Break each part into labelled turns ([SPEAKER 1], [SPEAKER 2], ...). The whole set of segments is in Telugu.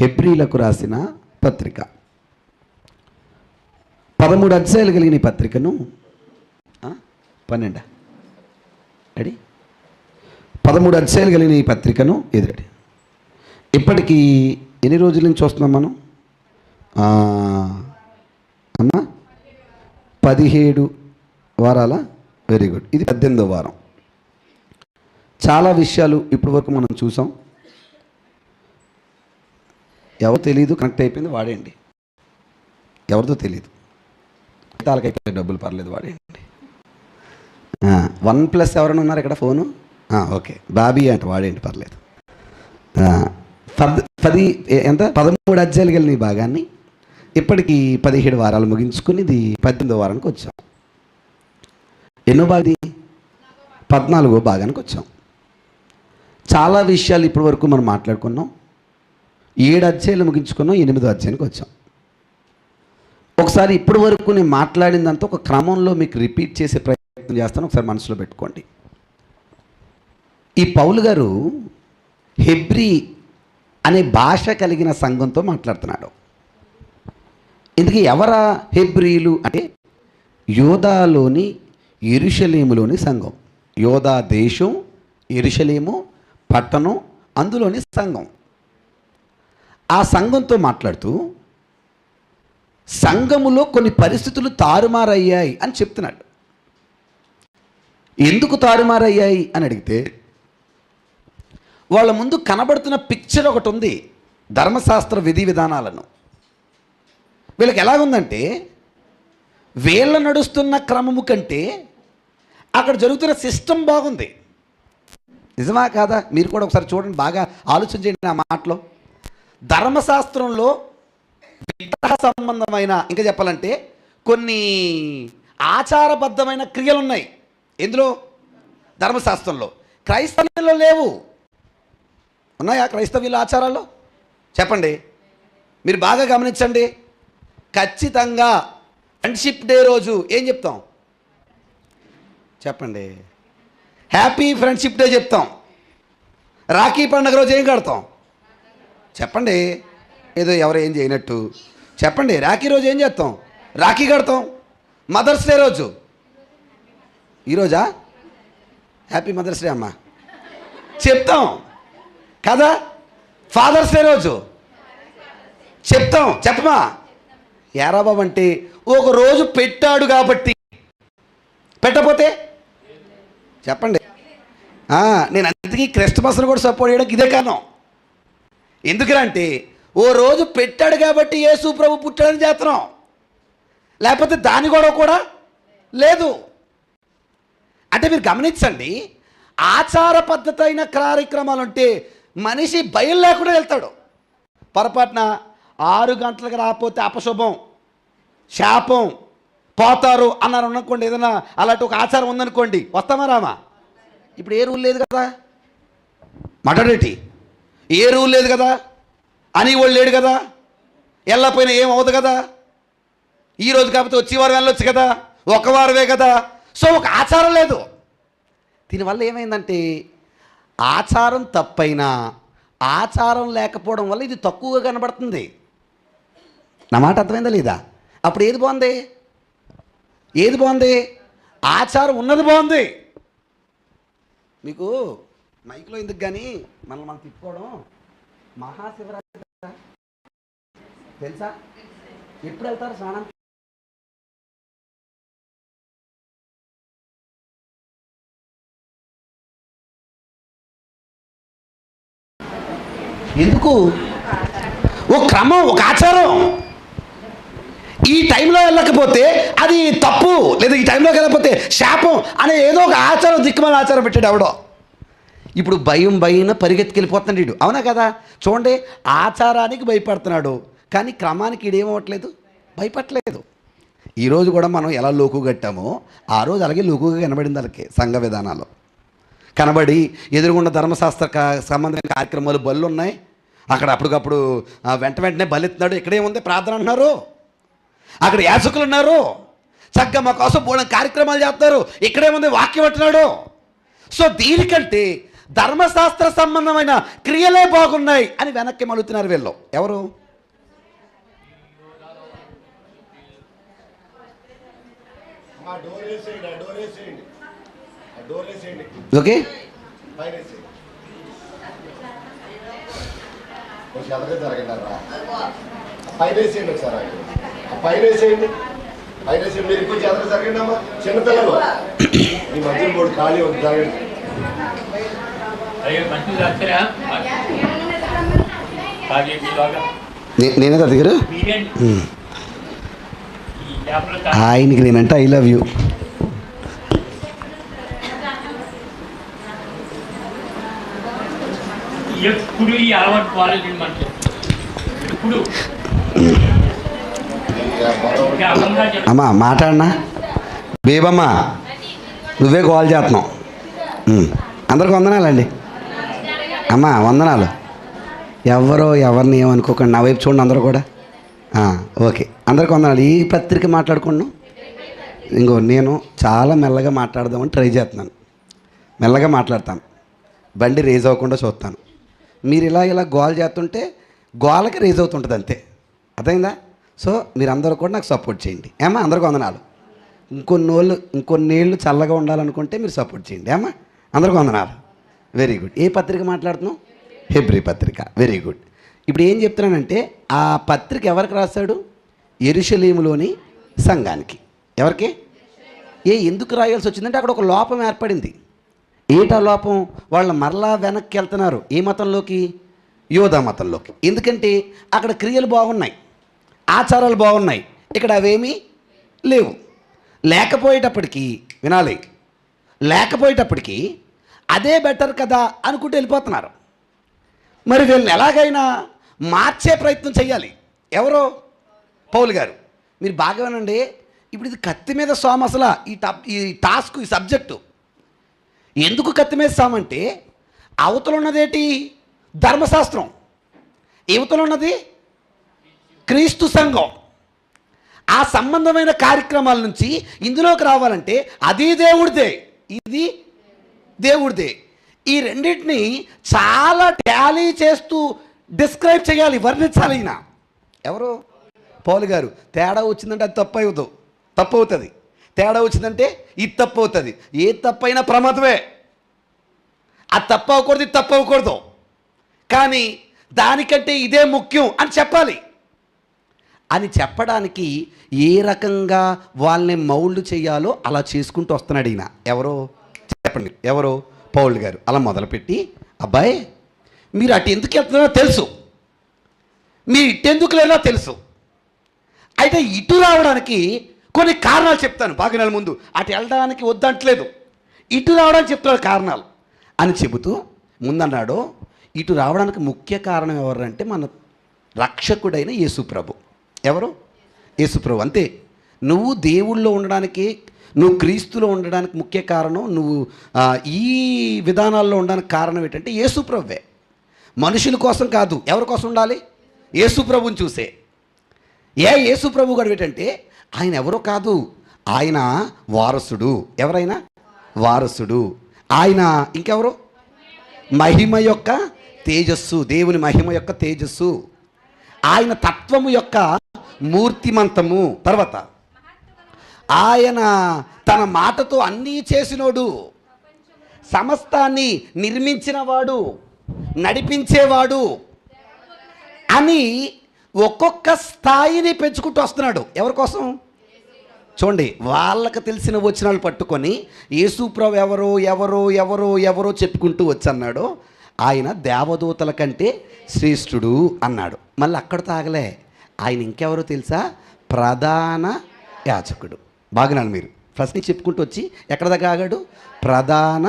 [SPEAKER 1] హెబ్రీలకు రాసిన పత్రిక 13 అధ్యాయాలు కలిగిన ఈ పత్రికను 12 రెడీ 13 అధ్యాయాలు కలిగిన ఈ పత్రికను ఎదురడి ఇప్పటికీ ఎన్ని రోజుల నుంచి చూస్తున్నాం మనం అమ్మా 17 వారాల వెరీ గుడ్. ఇది 18వ వారం. చాలా విషయాలు ఇప్పటి వరకు మనం చూసాం. ఎవరు తెలీదు, కనెక్ట్ అయిపోయింది వాడేయండి. ఎవరితో తెలీదు, తాలకైపోయి డబ్బులు పర్లేదు వాడేయండి. 1+ ఎవరైనా ఉన్నారు ఇక్కడ ఫోను? ఓకే, బాబీ అంటే వాడేయండి పర్లేదు. 13 అధ్యాయాలు కలిగిన ఈ భాగాన్ని ఇప్పటికీ 17 వారాలు ముగించుకుని ఇది 18వ వారానికి వచ్చాం. ఎన్నో భాగం? 14వ భాగానికి వచ్చాం. చాలా విషయాలు ఇప్పటి వరకు మనం మాట్లాడుకున్నాం. 7 అధ్యాయాలు ముగించుకున్నాం, 8వ అధ్యాయానికి వచ్చాం. ఒకసారి ఇప్పటి వరకు నేను మాట్లాడిందంతా ఒక క్రమంలో మీకు రిపీట్ చేసే ప్రయత్నం చేస్తాను. ఒకసారి మనసులో పెట్టుకోండి. ఈ పౌలు గారు హెబ్రీ అనే భాష కలిగిన సంఘంతో మాట్లాడుతున్నాడు. ఇందుకు ఎవరా హెబ్రీలు అంటే యోదాలోని యెరూషలేములోని సంఘం. యోదా దేశం, యెరూషలేము పట్టణం, అందులోని సంఘం. ఆ సంఘంతో మాట్లాడుతూ సంఘములో కొన్ని పరిస్థితులు తారుమారయ్యాయి అని చెప్తున్నాడు. ఎందుకు తారుమారయ్యాయి అని అడిగితే వాళ్ళ ముందు కనబడుతున్న పిక్చర్ ఒకటి ఉంది, ధర్మశాస్త్ర విధి విధానాలను. వీళ్ళకి ఎలాగుందంటే వీళ్ళ నడుస్తున్న క్రమము కంటే అక్కడ జరుగుతున్న సిస్టమ్ బాగుంది. నిజమా కాదా? మీరు కూడా ఒకసారి చూడండి, బాగా ఆలోచన చేయండి. ఆ మాటలో ధర్మశాస్త్రంలో విగ్రహ సంబంధమైన, ఇంకా చెప్పాలంటే కొన్ని ఆచారబద్ధమైన క్రియలు ఉన్నాయి. ఎందులో? ధర్మశాస్త్రంలో. క్రైస్తవ్యంలో లేవు. ఉన్నాయా క్రైస్తవ్యుల ఆచారాల్లో? చెప్పండి. మీరు బాగా గమనించండి. ఖచ్చితంగా ఫ్రెండ్షిప్ డే రోజు ఏం చెప్తాం? చెప్పండి. హ్యాపీ ఫ్రెండ్షిప్ డే చెప్తాం. రాఖీ పండుగ రోజు ఏం కడతాం? చెప్పండి. ఏదో ఎవరు ఏం చేయనట్టు చెప్పండి. రాఖీ రోజు ఏం చేస్తాం? రాఖీ కడతాం. మదర్స్ డే రోజు, ఈరోజా? హ్యాపీ మదర్స్ డే అమ్మా చెప్తాం కదా. ఫాదర్స్ డే రోజు చెప్తాం. చెప్పమా? యారా బాబు అంటే ఒక రోజు పెట్టాడు కాబట్టి, పెట్టకపోతే చెప్పండి. నేను అందుకే క్రిస్మస్ను కూడా సపోర్ట్ చేయడానికి ఇదే కారణం. ఎందుకంటే ఓ రోజు పెట్టాడు కాబట్టి యేసు ప్రభు పుట్టాడని చేస్తున్నాం, లేకపోతే దాని కూడా లేదు. అంటే మీరు గమనించండి, ఆచార పద్ధతి అయిన కార్యక్రమాలు అంటే మనిషి భయం లేకుండా వెళ్తాడు. పొరపాటున 6 గంటలకు రాకపోతే అపశుభం, శాపం, పోతారు అన్నారు అనుకోండి. ఏదైనా అలాంటి ఒక ఆచారం ఉందనుకోండి, వస్తామా రామా? ఇప్పుడు ఏ రూల్ లేదు కదా, మటడేటి ఏ రూల్ లేదు కదా, అని వాళ్ళు లేడు కదా, వెళ్ళకపోయినా ఏం అవ్వదు కదా. ఈరోజు కాకపోతే వచ్చే వారం వెళ్ళొచ్చు కదా, ఒక వారమే కదా. సో ఒక ఆచారం లేదు. దీనివల్ల ఏమైందంటే ఆచారం తప్పైనా ఆచారం లేకపోవడం వల్ల ఇది తక్కువగా కనబడుతుంది. నా మాట అర్థమైందా లేదా? అప్పుడు ఏది బాగుంది? ఏది బాగుంది? ఆచారం ఉన్నది బాగుంది. మీకు మైక్లో ఎందుకు కానీ మనం తిప్పుకోవడం. మహాశివరాత్రి తెలుసా? ఎప్పుడు వెళ్తారు స్నానం? ఎందుకు? ఒక క్రమం, ఒక ఆచారం. ఈ టైంలో వెళ్ళకపోతే అది తప్పు, లేదా ఈ టైంలోకి వెళ్ళకపోతే శాపం అనే ఏదో ఒక ఆచారం, దిక్కుమాల ఆచారం పెట్టాడు ఎవడో. ఇప్పుడు భయం పరిగెత్తుకెళ్ళిపోతున్నాడు వీడు. అవునా కదా? చూడండి, ఆచారానికి భయపడుతున్నాడు కానీ క్రమానికి ఈడేమవ్వట్లేదు, భయపడలేదు. ఈరోజు కూడా మనం ఎలా లోకు కట్టామో ఆ రోజు అలాగే లోకుగా కనబడింది. అలాగే సంఘ విధానాలు కనబడి ఎదురుగుండా ధర్మశాస్త్ర సంబంధమైన కార్యక్రమాలు బళ్ళు ఉన్నాయి. అక్కడ అప్పటికప్పుడు వెంటనే బలెత్తున్నాడు. ఇక్కడేముంది? ప్రార్థన అంటున్నారు. అక్కడ యాజకులు ఉన్నారు, చక్కగా మా కోసం బోళం కార్యక్రమాలు చేస్తున్నారు. ఇక్కడేముంది? వాక్యం అంటున్నాడు. సో దీనికంటే ధర్మశాస్త్ర సంబంధమైన క్రియలే బాగున్నాయి అని వెనక్కి మలుతున్నారు వీళ్ళు. ఎవరు? ఓకే,
[SPEAKER 2] చిన్నపిల్లలు ఈ మధ్య మూడు ఖాళీ ఉంది.
[SPEAKER 1] నేనే దగ్గర ఆయనకి నేనంటే ఐ లవ్ యూ.
[SPEAKER 3] ఎప్పుడు ఈ అలవాటు కాలేజీ మనకి ఇప్పుడు
[SPEAKER 1] అమ్మా మాట్లాడనా బేబమ్మా, నువ్వే కాల్ చేస్తున్నావు. అందరికి వందనాలండి అమ్మా, వందనాలు. ఎవరిని ఏమనుకోకండి, నా వైపు చూడండి అందరూ కూడా. ఓకే, అందరికి వందనాలు. ఈ పత్రిక మాట్లాడుకున్నాను. ఇంకో నేను చాలా మెల్లగా మాట్లాడదామని ట్రై చేస్తున్నాను. మెల్లగా మాట్లాడతాను, బండి రేజ్ అవ్వకుండా చూస్తాను. మీరు ఇలా గోల్ చేస్తుంటే గోలకి రేజ్ అవుతుంటుంది అంతే, అర్థమైందా? సో మీరందరూ కూడా నాకు సపోర్ట్ చేయండి ఏమా. అందరికీ వందనాలు. ఇంకొన్నేళ్ళు చల్లగా ఉండాలనుకుంటే మీరు సపోర్ట్ చేయండి ఏమా. అందరికీ వందనాలు. Very good. ఏ పత్రిక మాట్లాడుతున్నావు? హెబ్రీ పత్రిక. Very good. ఇప్పుడు ఏం చెప్తున్నానంటే ఆ పత్రిక ఎవరికి రాశాడు? యెరూషలేములోని సంఘానికి. ఎవరికి? ఎందుకు రాయాల్సి వచ్చిందంటే అక్కడ ఒక లోపం ఏర్పడింది. ఏటా లోపం? వాళ్ళు మరలా వెనక్కి వెళ్తున్నారు. ఏ మతంలోకి? యోధా మతంలోకి. ఎందుకంటే అక్కడ క్రియలు బాగున్నాయి, ఆచారాలు బాగున్నాయి, ఇక్కడ అవేమీ లేవు. లేకపోయేటప్పటికీ వినాలి, లేకపోయేటప్పటికీ అదే బెటర్ కదా అనుకుంటూ వెళ్ళిపోతున్నారు. మరి వీళ్ళని ఎలాగైనా మార్చే ప్రయత్నం చేయాలి. ఎవరో? పౌలు గారు. మీరు బాగా వినండి. ఇప్పుడు ఇది కత్తి మీద సాము. అసలు ఈ టాస్క్, ఈ సబ్జెక్టు ఎందుకు కత్తి మీద సామంటే అవతల ఉన్నదేటి? ధర్మశాస్త్రం. యువతల ఉన్నది క్రీస్తు సంఘం. ఆ సంబంధమైన కార్యక్రమాల నుంచి ఇందులోకి రావాలంటే అది దేవుడిదే, ఇది దేవుడిదే. ఈ రెండింటిని చాలా టాలీ చేస్తూ డిస్క్రైబ్ చేయాలి, వర్ణించాలి. ఈయన ఎవరు? పౌలు గారు. తేడా వచ్చిందంటే అది తప్పు అవుతుంది. తేడా వచ్చిందంటే ఇది తప్పు అవుతుంది. ఏ తప్పైనా ప్రమాదమే. అది తప్పు అవ్వకూడదు, ఇది తప్పు అవ్వకూడదు. కానీ దానికంటే ఇదే ముఖ్యం అని చెప్పాలి. అని చెప్పడానికి ఏ రకంగా వాళ్ళని మౌల్డ్ చేయాలో అలా చేసుకుంటూ వస్తున్నాడు ఈయన. ఎవరో చెప్పండి? ఎవరో? పౌలు గారు. అలా మొదలుపెట్టి, అబ్బాయి మీరు అటు ఎందుకు వెళ్తున్నారో తెలుసు, మీరు ఇటు ఎందుకు లేదో తెలుసు, అయితే ఇటు రావడానికి కొన్ని కారణాలు చెప్తాను. బాగా నెల ముందు అటు వెళ్ళడానికి వద్దంటలేదు, ఇటు రావడానికి చెప్తున్నాడు కారణాలు అని చెబుతూ ముందన్నాడు. ఇటు రావడానికి ముఖ్య కారణం ఎవరంటే మన రక్షకుడైన యేసుప్రభు. ఎవరు? యేసుప్రభు. అంతే. నువ్వు దేవుళ్ళో ఉండడానికి, నువ్వు క్రీస్తులో ఉండడానికి ముఖ్య కారణం, నువ్వు ఈ విధానాల్లో ఉండడానికి కారణం ఏంటంటే యేసుప్రభువే. మనుషుల కోసం కాదు. ఎవరి కోసం ఉండాలి? యేసుప్రభుని చూసే. యేసుప్రభు గారు ఏంటంటే ఆయన ఎవరో కాదు, ఆయన వారసుడు. ఎవరైనా వారసుడు. ఆయన ఇంకెవరు? మహిమ యొక్క తేజస్సు, దేవుని మహిమ యొక్క తేజస్సు, ఆయన తత్వము యొక్క మూర్తిమంతము. తర్వాత ఆయన తన మాటతో అన్నీ చేసినోడు, సమస్తాన్ని నిర్మించినవాడు, నడిపించేవాడు అని ఒక్కొక్క స్థాయిని పెంచుకుంటూ వస్తున్నాడు. ఎవరి కోసం? చూడండి, వాళ్ళకి తెలిసిన వచనాలు పట్టుకొని యేసుప్రభు ఎవరో ఎవరో ఎవరో ఎవరో చెప్పుకుంటూ వచ్చన్నాడు. ఆయన దేవదూతల కంటే శ్రేష్ఠుడు అన్నాడు. మళ్ళీ అక్కడ తాగలే, ఆయన ఇంకెవరో తెలుసా? ప్రధాన యాజకుడు. బాగున్నాను. మీరు ఫస్ట్ నుంచి చెప్పుకుంటూ వచ్చి ఎక్కడ దాకా ఆగాడు? ప్రధాన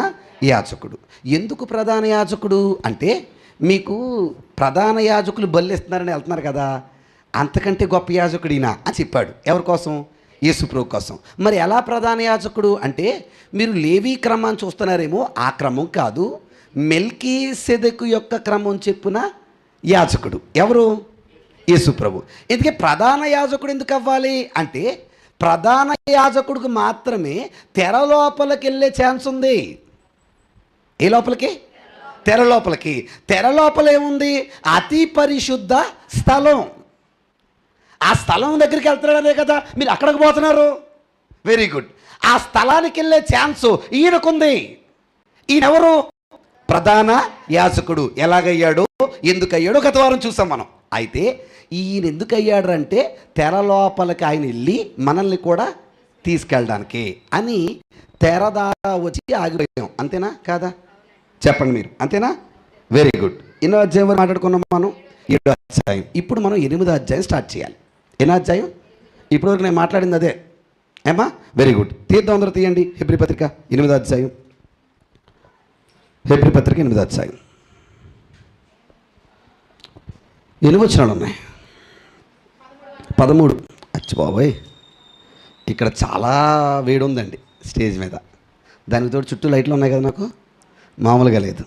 [SPEAKER 1] యాజకుడు. ఎందుకు ప్రధాన యాజకుడు అంటే, మీకు ప్రధాన యాజకులు బలిస్తున్నారని వెళ్తున్నారు కదా, అంతకంటే గొప్ప యాజకుడు ఈయన అని చెప్పాడు. ఎవరి కోసం? యేసుప్రభు కోసం. మరి ఎలా ప్రధాన యాజకుడు అంటే, మీరు లేవీ క్రమాన్ని చూస్తున్నారేమో, ఆ క్రమం కాదు, మెల్కీసెదెకు యొక్క క్రమం చెప్పున యాజకుడు. ఎవరు? యేసుప్రభు. ఎందుకే ప్రధాన యాజకుడు ఎందుకు అవ్వాలి అంటే, ప్రధాన యాజకుడికి మాత్రమే తెర లోపలికి వెళ్ళే ఛాన్స్ ఉంది. ఏ లోపలికి? తెర లోపలికి. తెర లోపల ఏముంది? అతి పరిశుద్ధ స్థలం. ఆ స్థలం దగ్గరికి వెళ్తున్నాడనే కదా మీరు అక్కడికి పోతున్నారు. Very good. ఆ స్థలానికి వెళ్ళే ఛాన్స్ ఈయనకుంది. ఈయనెవరు? ప్రధాన యాజకుడు. ఎలాగయ్యాడు, ఎందుకయ్యాడో గత వారం చూసాం మనం. అయితే ఈయన ఎందుకు అయ్యాడు అంటే తెర లోపలికి ఆయన వెళ్ళి మనల్ని కూడా తీసుకెళ్ళడానికి అని తెర ద్వారా వచ్చి ఆగిపోయాం. అంతేనా కాదా? చెప్పండి మీరు, అంతేనా? Very good. ఎన్నో అధ్యాయం వరకు మాట్లాడుకున్నాం మనం? 7వ అధ్యాయం. ఇప్పుడు మనం 8వ అధ్యాయం స్టార్ట్ చేయాలి. ఎన్నో అధ్యాయం? ఇప్పటివరకు నేను మాట్లాడింది అదే ఏమా? Very good. తీద్దాం, అందరూ తీయండి. హెబ్రీ పత్రిక 8వ అధ్యాయం. హెబ్రీ పత్రిక 8వ అధ్యాయం. 8 వచనాలు ఉన్నాయి. 13. అచ్చి బాబోయ్, ఇక్కడ చాలా వేడి ఉందండి స్టేజ్ మీద. దానికి తోడు చుట్టూ లైట్లు ఉన్నాయి కదా, నాకు మామూలుగా లేదు.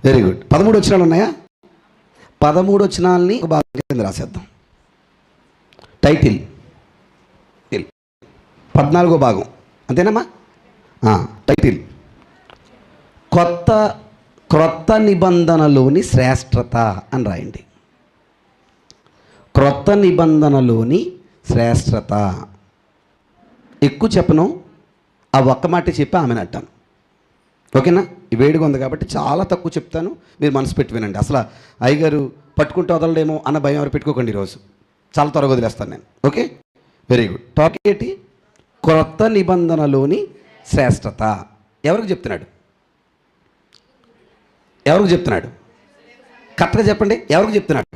[SPEAKER 1] Very good. 13 వచనాలు ఉన్నాయా? 13 వచనాలని ఒక భాగం కింద రాసేద్దాం. టైటిల్ 14వ భాగం, అంతేనమ్మా? టైటిల్ క్రొత్త నిబంధనలోని శ్రేష్టత అని రాయండి. క్రొత్త నిబంధనలోని శ్రేష్టత. ఎక్కువ చెప్పను, ఆ ఒక్క మాట చెప్పి ఆమెను అంటాను. ఓకేనా? ఈ వేడిగా ఉంది కాబట్టి చాలా తక్కువ చెప్తాను, మీరు మనసు పెట్టి వినండి. అసలు అయ్యగారు పట్టుకుంటూ వదలడేమో అన్న భయం ఎవరు పెట్టుకోకండి. ఈరోజు చాలా త్వరగా వదిలేస్తాను నేను. Okay, very good. టాపిక్ ఏంటి? క్రొత్త నిబంధనలోని శ్రేష్టత. ఎవరికి చెప్తున్నాడు? ఎవరికి చెప్తున్నాడు? కరెక్ట్గా చెప్పండి. ఎవరికి చెప్తున్నాడు?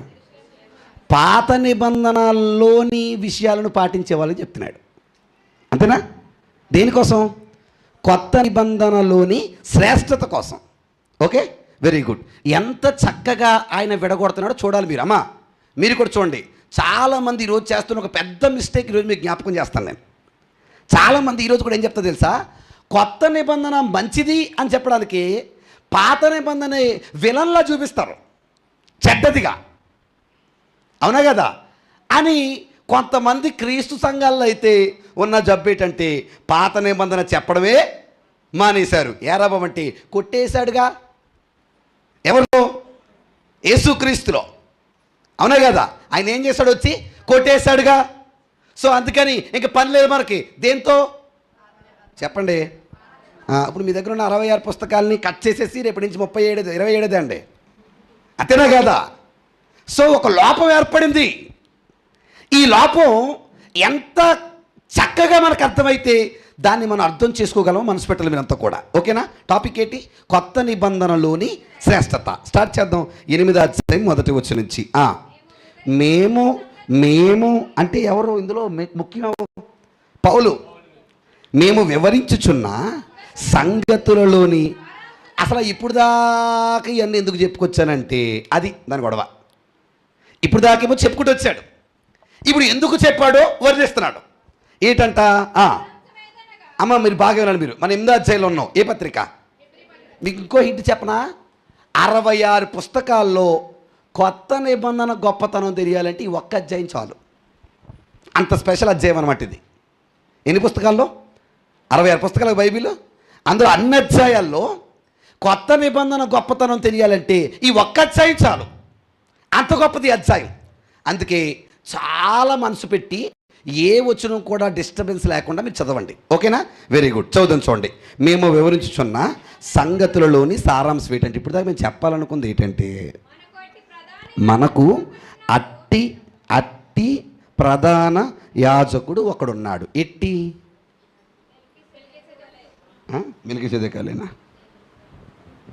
[SPEAKER 1] పాత నిబంధనల్లోని విషయాలను పాటించే వాళ్ళకి చెప్తున్నాడు. అంతేనా? దేనికోసం? కొత్త నిబంధనలోని శ్రేష్టత కోసం. Okay, very good. ఎంత చక్కగా ఆయన విడగొడుతున్నాడో చూడాలి మీరు. అమ్మా, మీరు కూడా చూడండి. చాలామంది ఈరోజు చేస్తున్న ఒక పెద్ద మిస్టేక్ ఈరోజు మీకు జ్ఞాపకం చేస్తాను నేను. చాలామంది ఈరోజు కూడా ఏం చెప్తా తెలుసా? కొత్త నిబంధన మంచిది అని చెప్పడానికి పాత నిబంధన విలన్లా చూపిస్తారు, చెడ్డదిగా. అవునా కదా? అని కొంతమంది క్రీస్తు సంఘాల్లో అయితే ఉన్న జబ్బు ఏంటంటే పాత నిబంధన చెప్పడమే మానేశారు. ఏరాబమంటే కొట్టేశాడుగా. ఎవరు? యేసుక్రీస్తులో. అవునా కదా? ఆయన ఏం చేశాడు? వచ్చి కొట్టేశాడుగా. సో అందుకని ఇంక పని లేదు మనకి. దేంతో చెప్పండి? ఇప్పుడు మీ దగ్గర ఉన్న 66 పుస్తకాలని కట్ చేసేసి రేపటి నుంచి 27 అండి. అంతేనా కదా? సో ఒక లోపం ఏర్పడింది. ఈ లోపం ఎంత చక్కగా మనకు అర్థమైతే దాన్ని మనం అర్థం చేసుకోగలం. మనసు పెట్టాలి మీరంతా కూడా. ఓకేనా? టాపిక్ ఏంటి? కొత్త నిబంధనలోని శ్రేష్టత. స్టార్ట్ చేద్దాం. 8వ అధ్యాయం 1వ వచనం నుంచి. మేము అంటే ఎవరు ఇందులో ముఖ్యం? పౌలు. మేము వివరించుచున్న సంగతులలోని. అసలు ఇప్పుడు దాకా ఇవన్నీ ఎందుకు చెప్పుకొచ్చానంటే అది దాని గొడవ. ఇప్పుడు దాకేమో చెప్పుకుంటూ వచ్చాడు. ఇప్పుడు ఎందుకు చెప్పాడో వర్ణిస్తున్నాడు. ఏంటంట? అమ్మ మీరు బాగా వినాలి. మీరు మన 8వ అధ్యాయంలో ఉన్నాం. ఏ పత్రిక? మీకు ఇంకో హింట్ చెప్పనా? 66 పుస్తకాల్లో కొత్త నిబంధన గొప్పతనం తెలియాలంటే ఈ ఒక్క అధ్యాయం చాలు. అంత స్పెషల్ అధ్యాయం అనమాట ఇది. ఎన్ని పుస్తకాల్లో? 66 పుస్తకాలు బైబిల్. అందులో అన్ని అధ్యాయాల్లో కొత్త నిబంధన గొప్పతనం తెలియాలంటే ఈ ఒక్క అధ్యాయం చాలు. అంత గొప్పది అధ్యాయం. అందుకే చాలా మనసు పెట్టి ఏ వచనం కూడా డిస్టర్బెన్స్ లేకుండా మీరు చదవండి. ఓకేనా? Very good. చదువుదాం చూడండి. మేము వివరించుచున్న సంగతులలోని సారాంశం ఏంటంటే ఇప్పుడు దాకా మేము చెప్పాలనుకుంది ఏంటంటే మనకు అట్టి ప్రధాన యాజకుడు ఒకడున్నాడు. ఎట్టి? మెల్కీసెదెకేలేనా?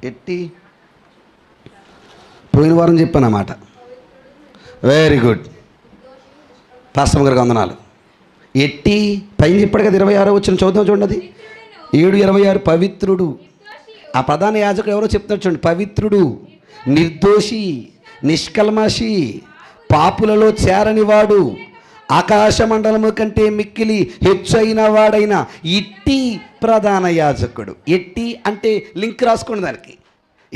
[SPEAKER 1] ఎట్టి? పోయిన వారం చెప్పాను అన్నమాట. Very good. పాస్టర్ గారికి వందనాలు. ఎట్టి పైన చెప్పాడు కదా 26వ వచనం. చదువుతాం చూడండి. అది 7:26. పవిత్రుడు. ఆ ప్రధాన యాజకుడు ఎవరో చెప్తాడు చూడండి. పవిత్రుడు, నిర్దోషి, నిష్కల్మషి, పాపులలో చేరనివాడు, ఆకాశ మండలము కంటే మిక్కిలి హెచ్చైన వాడైన ఇట్టి ప్రధాన యాజకుడు. ఎట్టి అంటే లింక్ రాసుకోండి దానికి.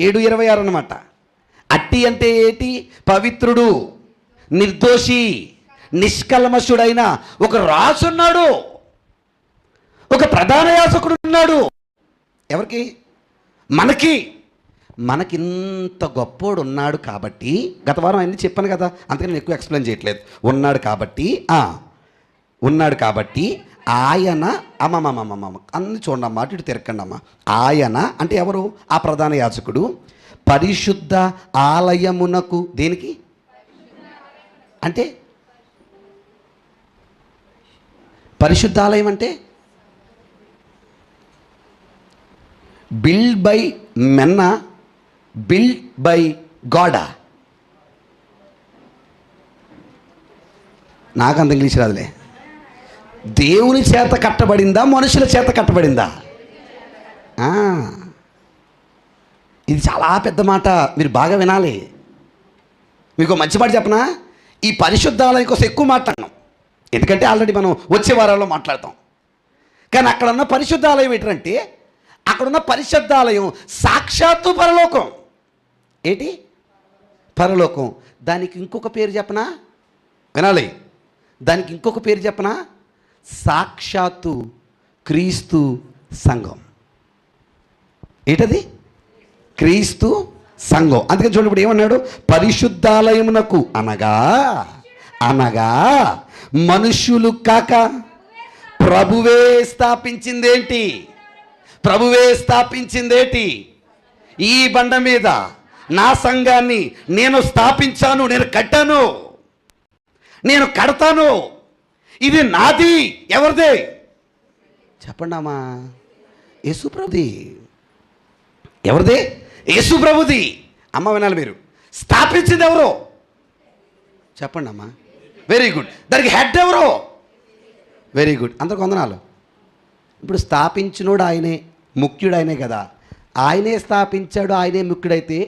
[SPEAKER 1] 7:26 అన్నమాట. అట్టి అంటే ఏంటి? పవిత్రుడు, నిర్దోషి, నిష్కల్మషుడైన ఒక రాజు ఉన్నాడు, ఒక ప్రధాన యాజకుడు ఉన్నాడు. ఎవరికి? మనకి. మనకింత గొప్పోడు ఉన్నాడు కాబట్టి, గత వారం అన్నీ చెప్పాను కదా, అందుకని నేను ఎక్కువ ఎక్స్ప్లెయిన్ చేయట్లేదు. ఉన్నాడు కాబట్టి ఆయన అమ్మమ్మమ్మమ్మ అన్ని చూడండి అమ్మా, అటు ఇటు తిరగండి అమ్మా. ఆయన అంటే ఎవరు? ఆ ప్రధాన యాజకుడు పరిశుద్ధ ఆలయమునకు, దేనికి అంటే పరిశుద్ధ ఆలయం అంటే బిల్డ్ బై మెన్న, బిల్డ్ బై గాడా? నాకంత ఇంగ్లీష్ రాదులే. దేవుని చేత కట్టబడిందా, మనుషుల చేత కట్టబడిందా? ఇది చాలా పెద్ద మాట, మీరు బాగా వినాలి. మీకు మంచి మాట చెప్పనా? ఈ పరిశుద్ధాలయం కోసం ఎక్కువ మాట్లాడినాం, ఎందుకంటే ఆల్రెడీ మనం వచ్చే వారాల్లో మాట్లాడతాం. కానీ అక్కడున్న పరిశుద్ధాలయం ఏంటంటే, అక్కడున్న పరిశుద్ధాలయం సాక్షాత్తు పరలోకం. ఏంటి? పరలోకం. దానికి ఇంకొక పేరు చెప్పనా? వినాలి. దానికి ఇంకొక పేరు చెప్పనా? సాక్షాత్తు క్రీస్తు సంఘం. ఏంటది? క్రీస్తు సంఘం. అందుకని చూడండి, ఇప్పుడు ఏమన్నాడు? పరిశుద్ధాలయమునకు అనగా మనుష్యులు కాక ప్రభువే స్థాపించిందేంటి? ప్రభువే స్థాపించిందేంటి? ఈ బండ మీద నా సంఘాన్ని నేను స్థాపించాను, నేను కట్టాను, నేను కడతాను, ఇది నాది. ఎవరిదే చెప్పండి అమ్మా? యేసుప్రభుది. ఎవరిది? యేసుప్రభుది. అమ్మ వినాలి మీరు. స్థాపించింది ఎవరు చెప్పండి అమ్మా? Very good. దానికి హెడ్ ఎవరు? Very good. అందరికి వందనాలు. ఇప్పుడు స్థాపించినోడు ఆయనే, ముఖ్యుడు ఆయనే కదా. ఆయనే స్థాపించాడు, ఆయనే ముఖ్యుడైతే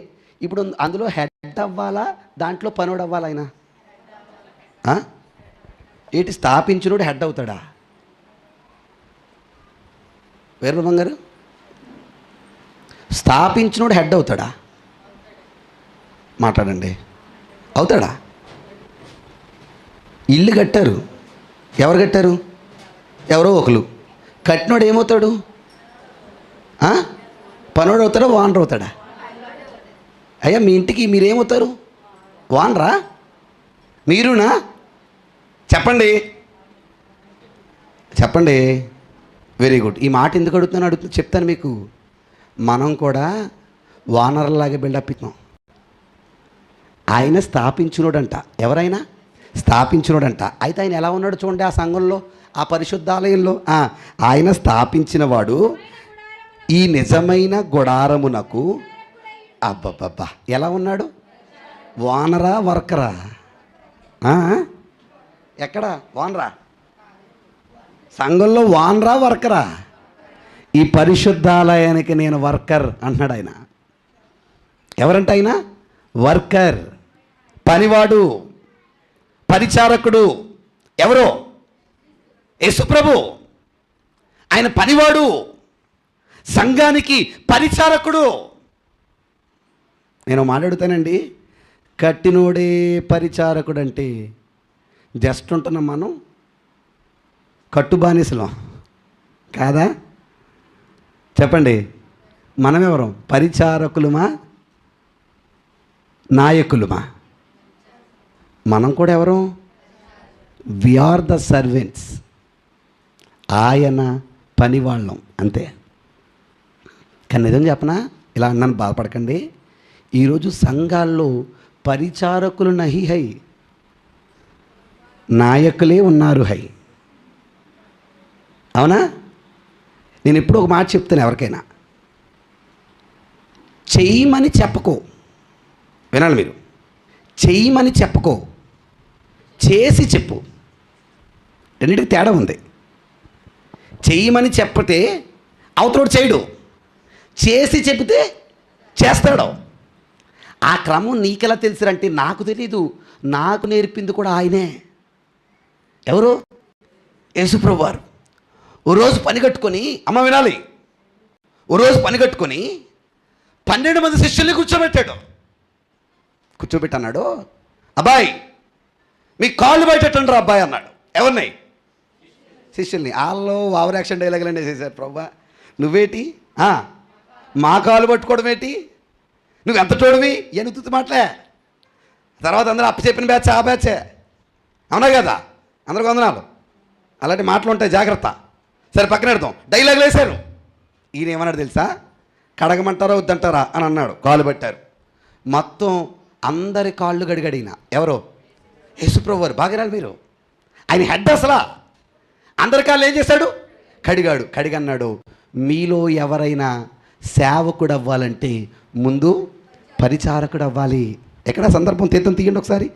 [SPEAKER 1] ఇప్పుడు అందులో హెడ్ అవ్వాలా, దాంట్లో పనుడు అవ్వాలా? ఆయన ఏంటి? స్థాపించినోడు హెడ్ అవుతాడా? వీరబ్రహ్మం గారు, స్థాపించినోడు హెడ్ అవుతాడా? మాట్లాడండి. అవుతాడా? ఇల్లు కట్టారు, ఎవరు కట్టారు? ఎవరో ఒకరు. కట్టినోడు ఏమవుతాడు? పనోడు అవుతాడా, వానర్ అవుతాడా? అయ్యా మీ ఇంటికి మీరేమవుతారు? వానరా? మీరునా? చెప్పండి. Very good. ఈ మాట ఎందుకు అడుగుతున్నాను చెప్తాను మీకు. మనం కూడా వానర్లాగా బిల్డప్ ఇస్తున్నాం. ఆయన స్థాపించినోడంట. ఎవరైనా స్థాపించినోడంట. అయితే ఆయన ఎలా ఉన్నాడు చూడండి, ఆ సంఘంలో, ఆ పరిశుద్ధాలయంలో. ఆయన స్థాపించిన వాడు ఈ నిజమైన గుడారమునకు. అబ్బబ్బబ్బా, ఎలా ఉన్నాడు? వానరా, వర్కరా? ఎక్కడ వానరా? సంఘంలో వానరా, వర్కరా? ఈ పరిశుద్ధాలయానికి నేను వర్కర్ అంటున్నాడు ఆయన. ఎవరంట ఆయన? వర్కర్, పనివాడు, పరిచారకుడు. ఎవరో? యేసుప్రభు. ఆయన పనివాడు, సంఘానికి పరిచారకుడు. నేను మాట్లాడుతానండి, కట్టినోడే పరిచారకుడు అంటే జస్ట్ ఉంటున్నాం మనం కట్టుబానిసలం కాదా? చెప్పండి. మనమెవరం? పరిచారకులమా, నాయకులమా? మనం కూడా ఎవరు? We are the servants. ఆయన పనివాళ్ళం అంతే. కానీ నిజం చెప్పనా, ఇలా అన్నాను, బాధపడకండి. ఈరోజు సంఘాల్లో పరిచారకులు నహి హై, నాయకులే ఉన్నారు హై. అవునా? నేను ఎప్పుడు ఒక మాట చెప్తాను ఎవరికైనా, చెయ్యమని చెప్పకో. వినాలి మీరు. చెయ్యమని చెప్పకో, చేసి చెప్పు. రెండింటికి తేడా ఉంది. చెయ్యమని చెప్పితే అవతలోడు చేయడు, చేసి చెప్తే చేస్తాడు. ఆ క్రమం నీకెలా తెలుసురంటే, నాకు తెలీదు, నాకు నేర్పింది కూడా ఆయనే. ఎవరు? యేసుప్రభు వారు. ఓ రోజు పని కట్టుకొని, అమ్మ వినాలి, ఓ రోజు పని కట్టుకొని 12 మంది శిష్యుల్ని కూర్చోబెట్టి అన్నాడు, అబ్బాయి మీ కాళ్ళు బయటెట్టండి రా అబ్బాయి అన్నాడు. ఎవరిని? శిష్యుల్ని. వాళ్ళు ఓవర్ యాక్షన్ డైలాగులు వేసేసారు. ప్రభా నువ్వేటి మా కాలు పట్టుకోవడం ఏంటి? నువ్వు ఎంత తోడివి ఎనుగుతు మాటలే. తర్వాత అందరూ అప్పచెప్పిన బ్యాచ్ ఆ బ్యాచే, అవునా కదా? అందరికి వందనాలు. అలాంటి మాటలు ఉంటాయి, జాగ్రత్త. సరే పక్కన పెడతాం. డైలాగులు వేశారు. ఈయన ఏమన్నాడు తెలుసా? కడగమంటారా వద్దంటారా అని అన్నాడు. కాళ్ళు పెట్టారు. మొత్తం అందరి కాళ్ళు గడిగడిగిన ఎవరో యేసుప్రభు వారు. బాగారాలు మీరు, ఆయన హెడ్ అసలా. అందరి కాళ్ళు ఏం చేశాడు? కడిగాడు. కడిగన్నాడు, మీలో ఎవరైనా సేవకుడు అవ్వాలంటే ముందు పరిచారకుడు అవ్వాలి. ఎక్కడ సందర్భం? తీర్థం తీయండి ఒకసారి.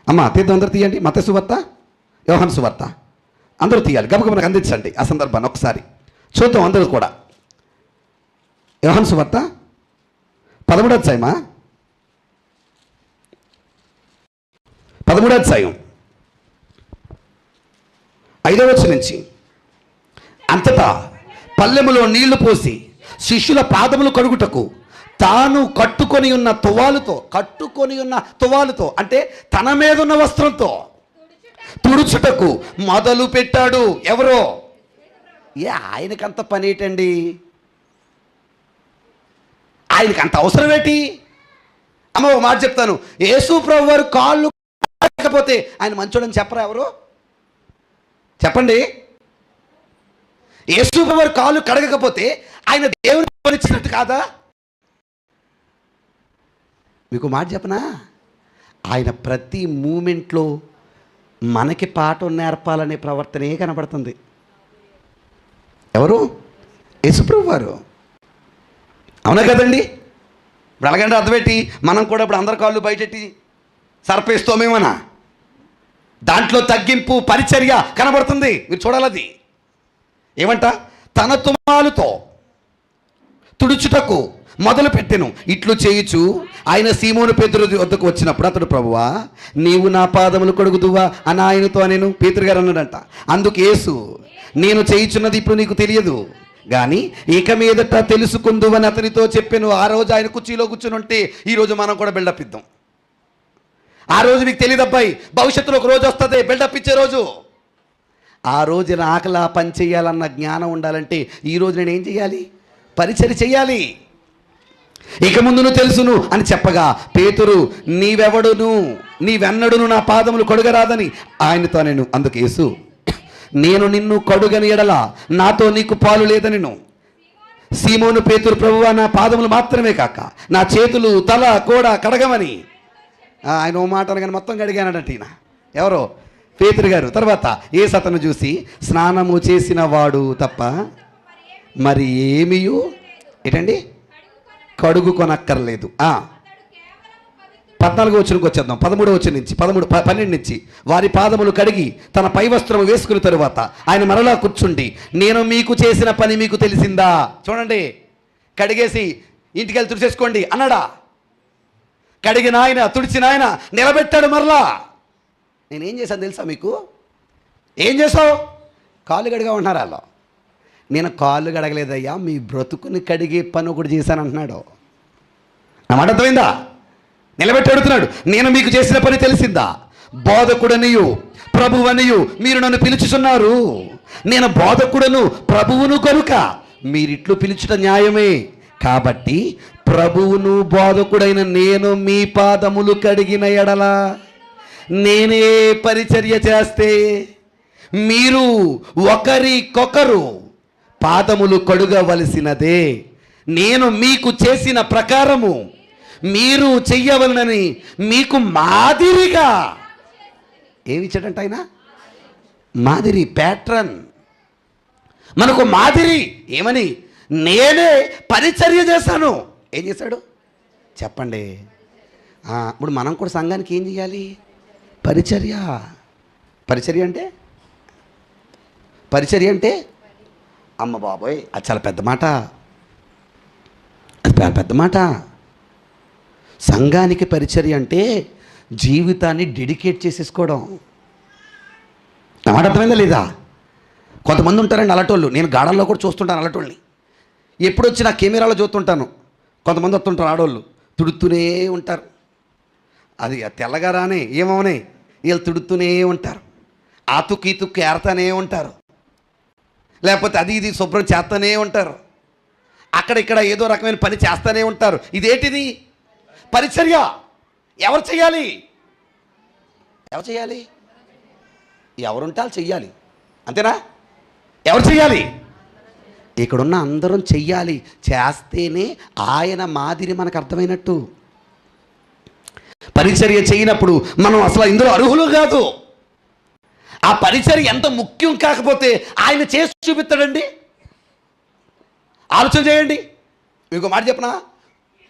[SPEAKER 1] అమ్మ తీర్థం అందరూ తీయండి. మత్తయి సువార్త, యోహాను సువార్త అందరూ తీయాలి. గబగబా అందించండి ఆ సందర్భాన్ని ఒకసారి చూద్దాం అందరూ కూడా. యోహాను సువార్త 13వ అధ్యాయమా? 13వ అధ్యాయం 5వ వచనం నుంచి. అంతటా పల్లెములో నీళ్లు పోసి శిష్యుల పాదములు కడుగుటకు తాను కట్టుకొని ఉన్న తువాలుతో అంటే తన మీద ఉన్న వస్త్రంతో తుడుచుటకు మొదలు పెట్టాడు. ఎవరో? ఆయనకంత పని ఏంటండి? ఆయనకంత అవసరం ఏంటి? అమ్మ ఒక మాట చెప్తాను, యేసు ప్రభు వారు కాళ్ళు కడగకపోతే ఆయన మంచోడని చెప్పరా ఎవరు? చెప్పండి. యేసు ప్రభు వారు కాళ్ళు కడగకపోతే ఆయన దేవుని పరిచినట్టు కాదా? మీకు మాట చెప్పనా? ఆయన ప్రతి మూమెంట్లో మనకి పాఠం నేర్పాలనే ప్రవర్తనే కనబడుతుంది. ఎవరు? యేసుప్రభు వారు. అవునా కదండి? ఇప్పుడు అలాగంటే అర్థపెట్టి మనం కూడా ఇప్పుడు అందరి కాళ్ళు బయటెట్టి సర్పేస్తోమేమన్నా? దాంట్లో తగ్గింపు పరిచర్య కనబడుతుంది. మీరు చూడాలది. ఏమంట? తన తుమ్మాలుతో తుడుచుటకు మొదలు పెట్టెను. ఇట్లు చేయుచు ఆయన సీమోను పేతురు వద్దకు వచ్చినప్పుడు అతడు, ప్రభువా నీవు నా పాదములు కడుగుదువా అని ఆయనతో నేను. పేతురు గారు అన్నాడంట. అందుకు యేసు, నేను చేయుచున్నది ఇప్పుడు నీకు తెలియదు, కానీ ఇక మీదట తెలుసుకుందువని అతనితో చెప్పాను. ఆ రోజు ఆయన కుర్చీలో కూర్చుని ఉంటే ఈరోజు మనం కూడా బిల్డప్ ఇద్దాం. ఆ రోజు మీకు తెలియదు అబ్బాయి, భవిష్యత్తులో ఒక రోజు వస్తుంది బిల్డప్ ఇచ్చే రోజు. ఆ రోజు ఆకలా పని చేయాలన్న జ్ఞానం ఉండాలంటే ఈరోజు నేను ఏం చేయాలి? పరిచర్య చేయాలి. ఇక ముందును తెలుసును అని చెప్పగా పేతురు, నీవెన్నడును నా పాదములు కడుగరాదని ఆయనతో నేను. అందుకు యేసు, నేను నిన్ను కడుగని ఎడల నాతో నీకు పాలు లేదనిను. సీమోను పేతురు, ప్రభువా నా పాదములు మాత్రమే కాక నా చేతులు తల కూడా కడగమని. ఆయన ఓ మాట అనగానే మొత్తం కడిగానట ఈయన. ఎవరో? పేతురు గారు. తర్వాత యేసు అతను చూసి, స్నానము చేసిన వాడు తప్ప మరి ఏమీయు ఏంటండి కడుగు కొనక్కర్లేదు. 14వ వచనంకి వచ్చేద్దాం. 13వ వచనం నుంచి 12 నుంచి. వారి పాదములు కడిగి తన పై వస్త్రము వేసుకున్న తరువాత ఆయన మరలా కూర్చుండి, నేను మీకు చేసిన పని మీకు తెలిసిందా? చూడండి, కడిగేసి ఇంటికి వెళ్ళి తుడిచేసుకోండి అన్నాడా? కడిగిన ఆయన, తుడిచిన ఆయన నిలబెట్టాడు మరలా. నేనేం చేశాను తెలుసా మీకు? ఏం చేసావు? కాళ్ళు కడిగా ఉంటున్నారు వాళ్ళు. నేను కాళ్ళు కడగలేదయ్యా, మీ బ్రతుకుని కడిగే పని ఒకటి చేశాను అంటున్నాడు. నా మాట అర్థమైందా? నిలబెట్టి అడుగుతున్నాడు, నేను మీకు చేసిన పని తెలిసిందా? బోధకుడనియు ప్రభువనియు మీరు నన్ను పిలుచుచున్నారు. నేను బోధకుడను ప్రభువును కనుక మీరిట్లు పిలుచుట న్యాయమే. కాబట్టి ప్రభువును బోధకుడైన నేను మీ పాదములు కడిగిన ఎడల నేనే పరిచర్య చేస్తే మీరు ఒకరికొకరు పాదములు కడుగవలసినదే. నేను మీకు చేసిన ప్రకారము మీరు చెయ్యవలనని మీకు మాదిరిగా ఏమిచ్చాడంట ఆయన? మాదిరి, ప్యాట్రన్. మనకు మాదిరి ఏమని? నేనే పరిచర్య చేశాను. ఏం చేశాడు చెప్పండి? ఇప్పుడు మనం కూడా సంఘానికి ఏం చేయాలి? పరిచర్య. పరిచర్య అంటే అమ్మ బాబోయ్, అది చాలా పెద్ద మాట. అది పెద్ద మాట. సంఘానికి పరిచర్య అంటే జీవితాన్ని డెడికేట్ చేసేసుకోవడం. మాట అర్థమైందా లేదా? కొంతమంది ఉంటారండి అలటోళ్ళు. నేను గాఢంలో కూడా చూస్తుంటాను అలటోళ్ళని. ఎప్పుడు వచ్చి నా కెమెరాలో చూస్తుంటాను. కొంతమంది వస్తుంటారు ఆడోళ్ళు, తుడుతూనే ఉంటారు. అది తెల్లగా రానే ఏమవనే వీళ్ళు తుడుతూనే ఉంటారు. ఆ తుక్కు ఈ తుక్కు ఏరతానే ఉంటారు. లేకపోతే అది ఇది శుభ్రం చేస్తూనే ఉంటారు. అక్కడ ఇక్కడ ఏదో రకమైన పని చేస్తూనే ఉంటారు. ఇదేంటిది? పరిచర్య ఎవరు చేయాలి? ఎవరు చేయాలి? ఎవరుంటే వాళ్ళు చెయ్యాలి, అంతేనా? ఎవరు చెయ్యాలి? ఇక్కడున్న అందరం చెయ్యాలి. చేస్తేనే ఆయన మాదిరి మనకు అర్థమైనట్టు. పరిచర్య చేయనప్పుడు మనం అసలు ఇందులో అర్హులు కాదు. ఆ పరిచర్య ఎంత ముఖ్యం కాకపోతే ఆయన చేసి చూపిస్తాడండి. ఆలోచన చేయండి. మీకు మాట చెప్పనా,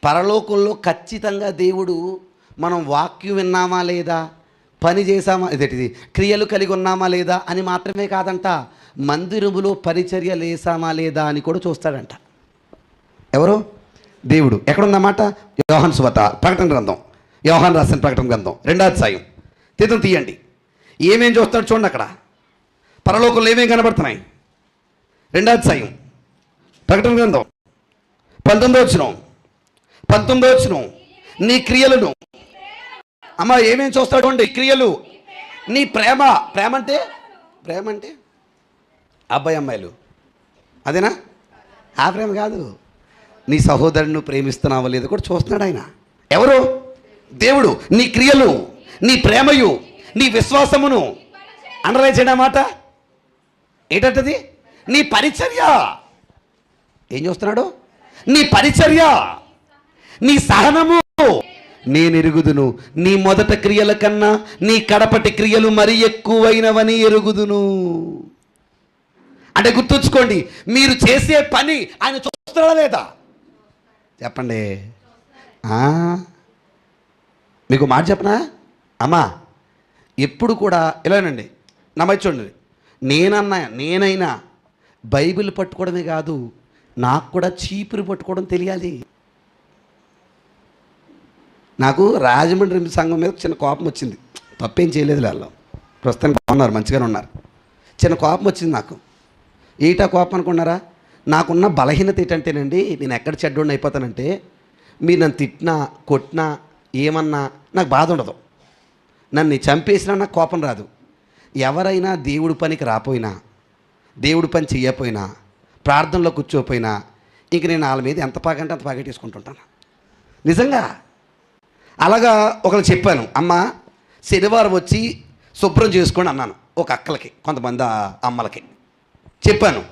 [SPEAKER 1] పరలోకంలో ఖచ్చితంగా దేవుడు మనం వాక్యం విన్నామా లేదా, పని చేసామా, ఇదేంటిది క్రియలు కలిగి ఉన్నామా లేదా అని మాత్రమే కాదంట, మందిరములో పరిచర్య లేసామా లేదా అని కూడా చూస్తాడంట. ఎవరు? దేవుడు. ఎక్కడుందన్నమాట? యోహాను సువార్త ప్రకటన గ్రంథం, యోహాను రాసిన ప్రకటన గ్రంథం 2వ అధ్యాయం తీయండి. ఏమేం చూస్తాడు చూడండి. అక్కడ పరలోకంలో ఏమేం కనబడుతున్నాయి? 2వ అధ్యాయం ప్రకటన గ్రంథం 19వ వచనం. నీ క్రియలను, అమ్మ ఏమేం చూస్తాడు అండి? క్రియలు, నీ ప్రేమ. ప్రేమ అంటే అబ్బాయి అమ్మాయిలు, అదేనా? ఆ ప్రేమ కాదు. నీ సహోదరుని ప్రేమిస్తున్నావో లేదో కూడా చూస్తున్నాడు ఆయన. ఎవరు? దేవుడు. నీ క్రియలు, నీ ప్రేమయు, నీ విశ్వాసమును అండర్లైన్ చేయడం మాట ఏంటంటది? నీ పరిచర్య. ఏం చూస్తున్నాడు? నీ పరిచర్య, నీ సహనము. నేను ఎరుగుదును నీ మొదట క్రియల కన్నా నీ కడపటి క్రియలు మరి ఎక్కువైనవని ఎరుగుదును. అంటే గుర్తుంచుకోండి, మీరు చేసే పని ఆయన చూస్తున్నాడా లేదా? చెప్పండి. మీకు మాట చెప్పనా అమ్మా, ఎప్పుడు కూడా ఇలానండి, నమ్మచ్చు చూడండి. నేనైనా బైబిల్ పట్టుకోవడమే కాదు, నాకు కూడా చీపురు పట్టుకోవడం తెలియాలి. నాకు రాజమండ్రి సంఘం మీద చిన్న కోపం వచ్చింది. తప్పేం చేయలేదు వాళ్ళు, ప్రస్తుతానికి బాగున్నారు, మంచిగానే ఉన్నారు. చిన్న కోపం వచ్చింది నాకు. ఏటా కోపం అనుకున్నారా? నాకున్న బలహీనత ఏంటంటేనండి, నేను ఎక్కడ చెడ్డోడిని అయిపోతానంటే, మీరు నన్ను తిట్టినా కొట్టినా ఏమన్నా నాకు బాధ ఉండదు. నన్ను చంపేసినా నాకు కోపం రాదు. ఎవరైనా దేవుడి పనికి రాపోయినా, దేవుడి పని చెయ్యపోయినా, ప్రార్థనలో కూర్చోపోయినా ఇంక నేను వాళ్ళ మీద ఎంత పాగంటే అంత పాగేటేసుకుంటుంటాను. నిజంగా అలాగా ఒకరు చెప్పాను, అమ్మ శనివారం వచ్చి శుభ్రం చేసుకోండి అన్నాను. ఒక అక్కలకి, కొంతమంది అమ్మలకి చెప్పాను.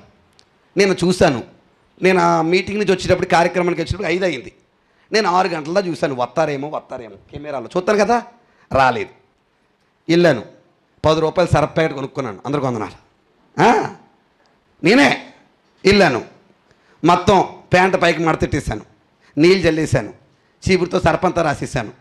[SPEAKER 1] నేను చూశాను. నేను ఆ మీటింగ్ నుంచి వచ్చేటప్పుడు, కార్యక్రమానికి వచ్చేటప్పుడు 5 అయింది. నేను 6 గంటలదా చూశాను. వస్తారేమో కెమెరాలో చూస్తాను కదా, రాలేదు. వెళ్ళాను, 10 రూపాయలు సరఫ్ ప్యాకెట్ కొనుక్కున్నాను. అందరికి వందనాలు. నేనే వెళ్ళాను, మొత్తం ప్యాంట్ పైకి మడతెట్టేశాను, నీళ్ళు చల్లేశాను, చీపురుతో సర్పంతా రాసేసాను,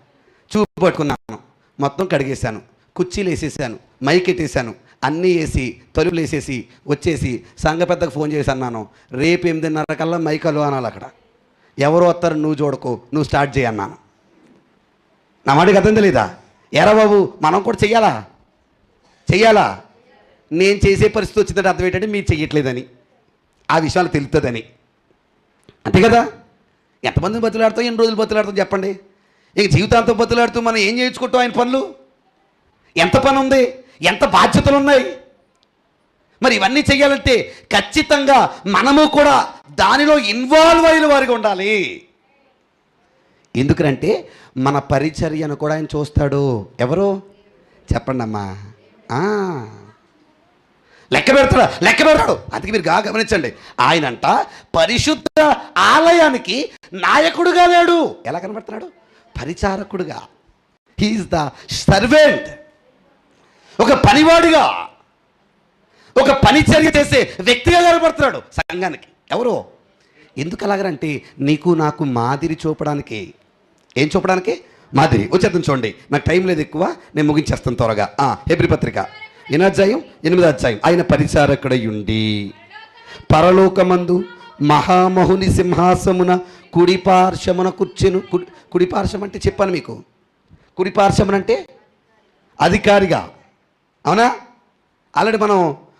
[SPEAKER 1] చూపు పట్టుకున్నాను, మొత్తం కడిగేశాను, కుర్చీలు వేసేసాను, మైక్ ఎట్టేసాను, అన్నీ వేసి తలుపులు వేసేసి వచ్చేసి సంఘ పెద్దకు ఫోన్ చేసి అన్నాను, రేపు 8:30 కల్లా మైకలు అనాలి. అక్కడ ఎవరు వస్తారు, నువ్వు చూడకు, నువ్వు స్టార్ట్ చేయన్నాను. నా మాటకి అర్థం తెలీదా? ఎరా బాబు, మనం కూడా చెయ్యాలా? నేను చేసే పరిస్థితి వచ్చిందంటే అర్థం ఏంటంటే మీరు చెయ్యట్లేదని, ఆ విషయాలు తెలుస్తుందని. అంతే కదా? ఎంతమందిని బతులాడుతాం, ఎన్ని రోజులు బతులాడుతాం చెప్పండి? ఇక జీవితాంతం బతులాడుతూ మనం ఏం చేయించుకుంటాం ఆయన పనులు? ఎంత పని ఉంది, ఎంత బాధ్యతలు ఉన్నాయి. మరి ఇవన్నీ చెయ్యాలంటే ఖచ్చితంగా మనము కూడా దానిలో ఇన్వాల్వ్ అయిన వారిగా ఉండాలి. ఎందుకంటే మన పరిచర్యను కూడా ఆయన చూస్తాడు. ఎవరు చెప్పండి అమ్మా? లెక్క పెడతాడు. అందుకే మీరు గమనించండి, ఆయనంట పరిశుద్ధ ఆలయానికి నాయకుడుగా లేడు. ఎలా కనబడుతున్నాడు? పరిచారకుడుగా. He is the servant. ఒక పనివాడిగా, ఒక పరిచర్య చేసే వ్యక్తిగా కనబడుతున్నాడు సంఘానికి. ఎవరు? ఎందుకు అలాగంటే నీకు నాకు మాదిరి చూపడానికి. ఏం చూపడానికి? మాదిరి. వచ్చేద్దాం చూడండి, నాకు టైం లేదు ఎక్కువ, నేను ముగించేస్తాను త్వరగా. హెబ్రీ పత్రిక 8వ అధ్యాయం. ఆయన పరిచారకుడయుండి పరలోకమందు మహామహుని సింహాసమున కుడిపార్శ్వమున కూర్చెను. కుడిపార్శ్వం అంటే చెప్పాను మీకు, కుడిపార్శ్వమునంటే అధికారిగా. అవునా? ఆల్రెడీ మనం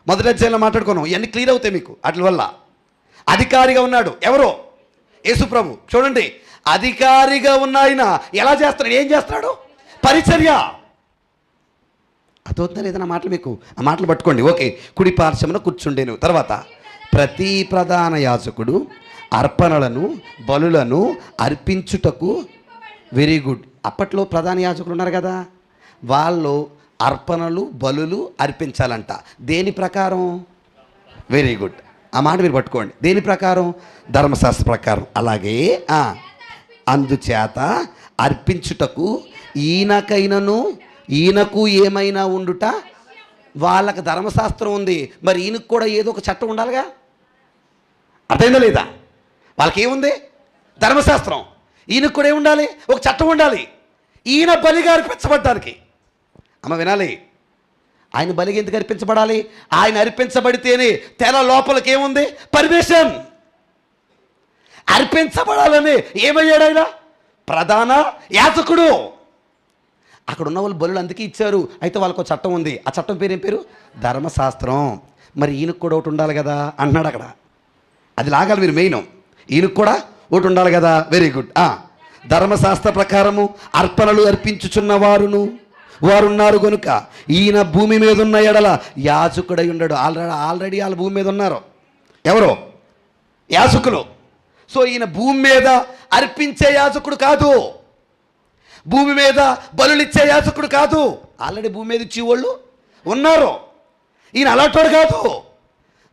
[SPEAKER 1] మొదటి అధ్యాయంలో మాట్లాడుకున్నాం. ఇవన్నీ క్లియర్ అవుతాయి మీకు వాటి వల్ల. అధికారిగా ఉన్నాడు. ఎవరో? యేసు ప్రభు. చూడండి, అధికారిగా ఉన్న ఆయన ఎలా చేస్తున్నాడు? ఏం చేస్తున్నాడు? పరిచర్య. అదవుతుందా లేదా నా మాటలు? మీకు ఆ మాటలు పట్టుకోండి. ఓకే, కుడి పార్శ్వమున కూర్చుండేను. తర్వాత ప్రతి ప్రధాన యాజకుడు అర్పణలను బలులను అర్పించుటకు వెరీ గుడ్. అప్పట్లో ప్రధాన యాజకులు ఉన్నారు కదా, వాళ్ళు అర్పణలు బలులు అర్పించాలంట. దేని ప్రకారం? వెరీ గుడ్, ఆ మాట మీరు పట్టుకోండి. దేని ప్రకారం? ధర్మశాస్త్ర ప్రకారం. అలాగే అందుచేత అర్పించుటకు ఈయనకు ఏమైనా ఉండుట, వాళ్ళకి ధర్మశాస్త్రం ఉంది, మరి ఈయనకు కూడా ఏదో ఒక చట్టం ఉండాలిగా. అర్థమైందా లేదా? వాళ్ళకి ఏముంది? ధర్మశాస్త్రం. ఈయనకు కూడా ఏముండాలి? ఒక చట్టం ఉండాలి. ఈయన బలిగా అర్పించబడ్డానికి. అమ్మ వినాలి, ఆయన బలిగా ఎందుకు అర్పించబడాలి? ఆయన అర్పించబడితేనే తెల లోపలికి ఏముంది? పర్మిషన్. అర్పించబడాలని ఏమయ్యాడు ఆయన? ప్రధాన యాజకుడు. అక్కడ ఉన్న వాళ్ళు బలులు అందుకే ఇచ్చారు. అయితే వాళ్ళకు చట్టం ఉంది. ఆ చట్టం పేరు ఏం పేరు? ధర్మశాస్త్రం. మరి ఈయనకు కూడా ఒకటి ఉండాలి కదా అన్నాడు అక్కడ. అది లాగాలి మీరు మెయిన్. ఈయనకు కూడా ఒకటి ఉండాలి కదా. Very good. ధర్మశాస్త్ర ప్రకారము అర్పణలు అర్పించుచున్న వారున్నారు కనుక ఈయన భూమి మీద ఉన్న ఎడల యాజకుడై ఉండడు. ఆల్రెడీ వాళ్ళ భూమి మీద ఉన్నారు. ఎవరో యాజకులు. సో ఈయన భూమి మీద అర్పించే యాజకుడు కాదు, భూమి మీద బలులు ఇచ్చే యాజకుడు కాదు. ఆల్రెడీ భూమి మీద ఇచ్చేవాళ్ళు ఉన్నారు. ఈయన అలాంటోడు కాదు.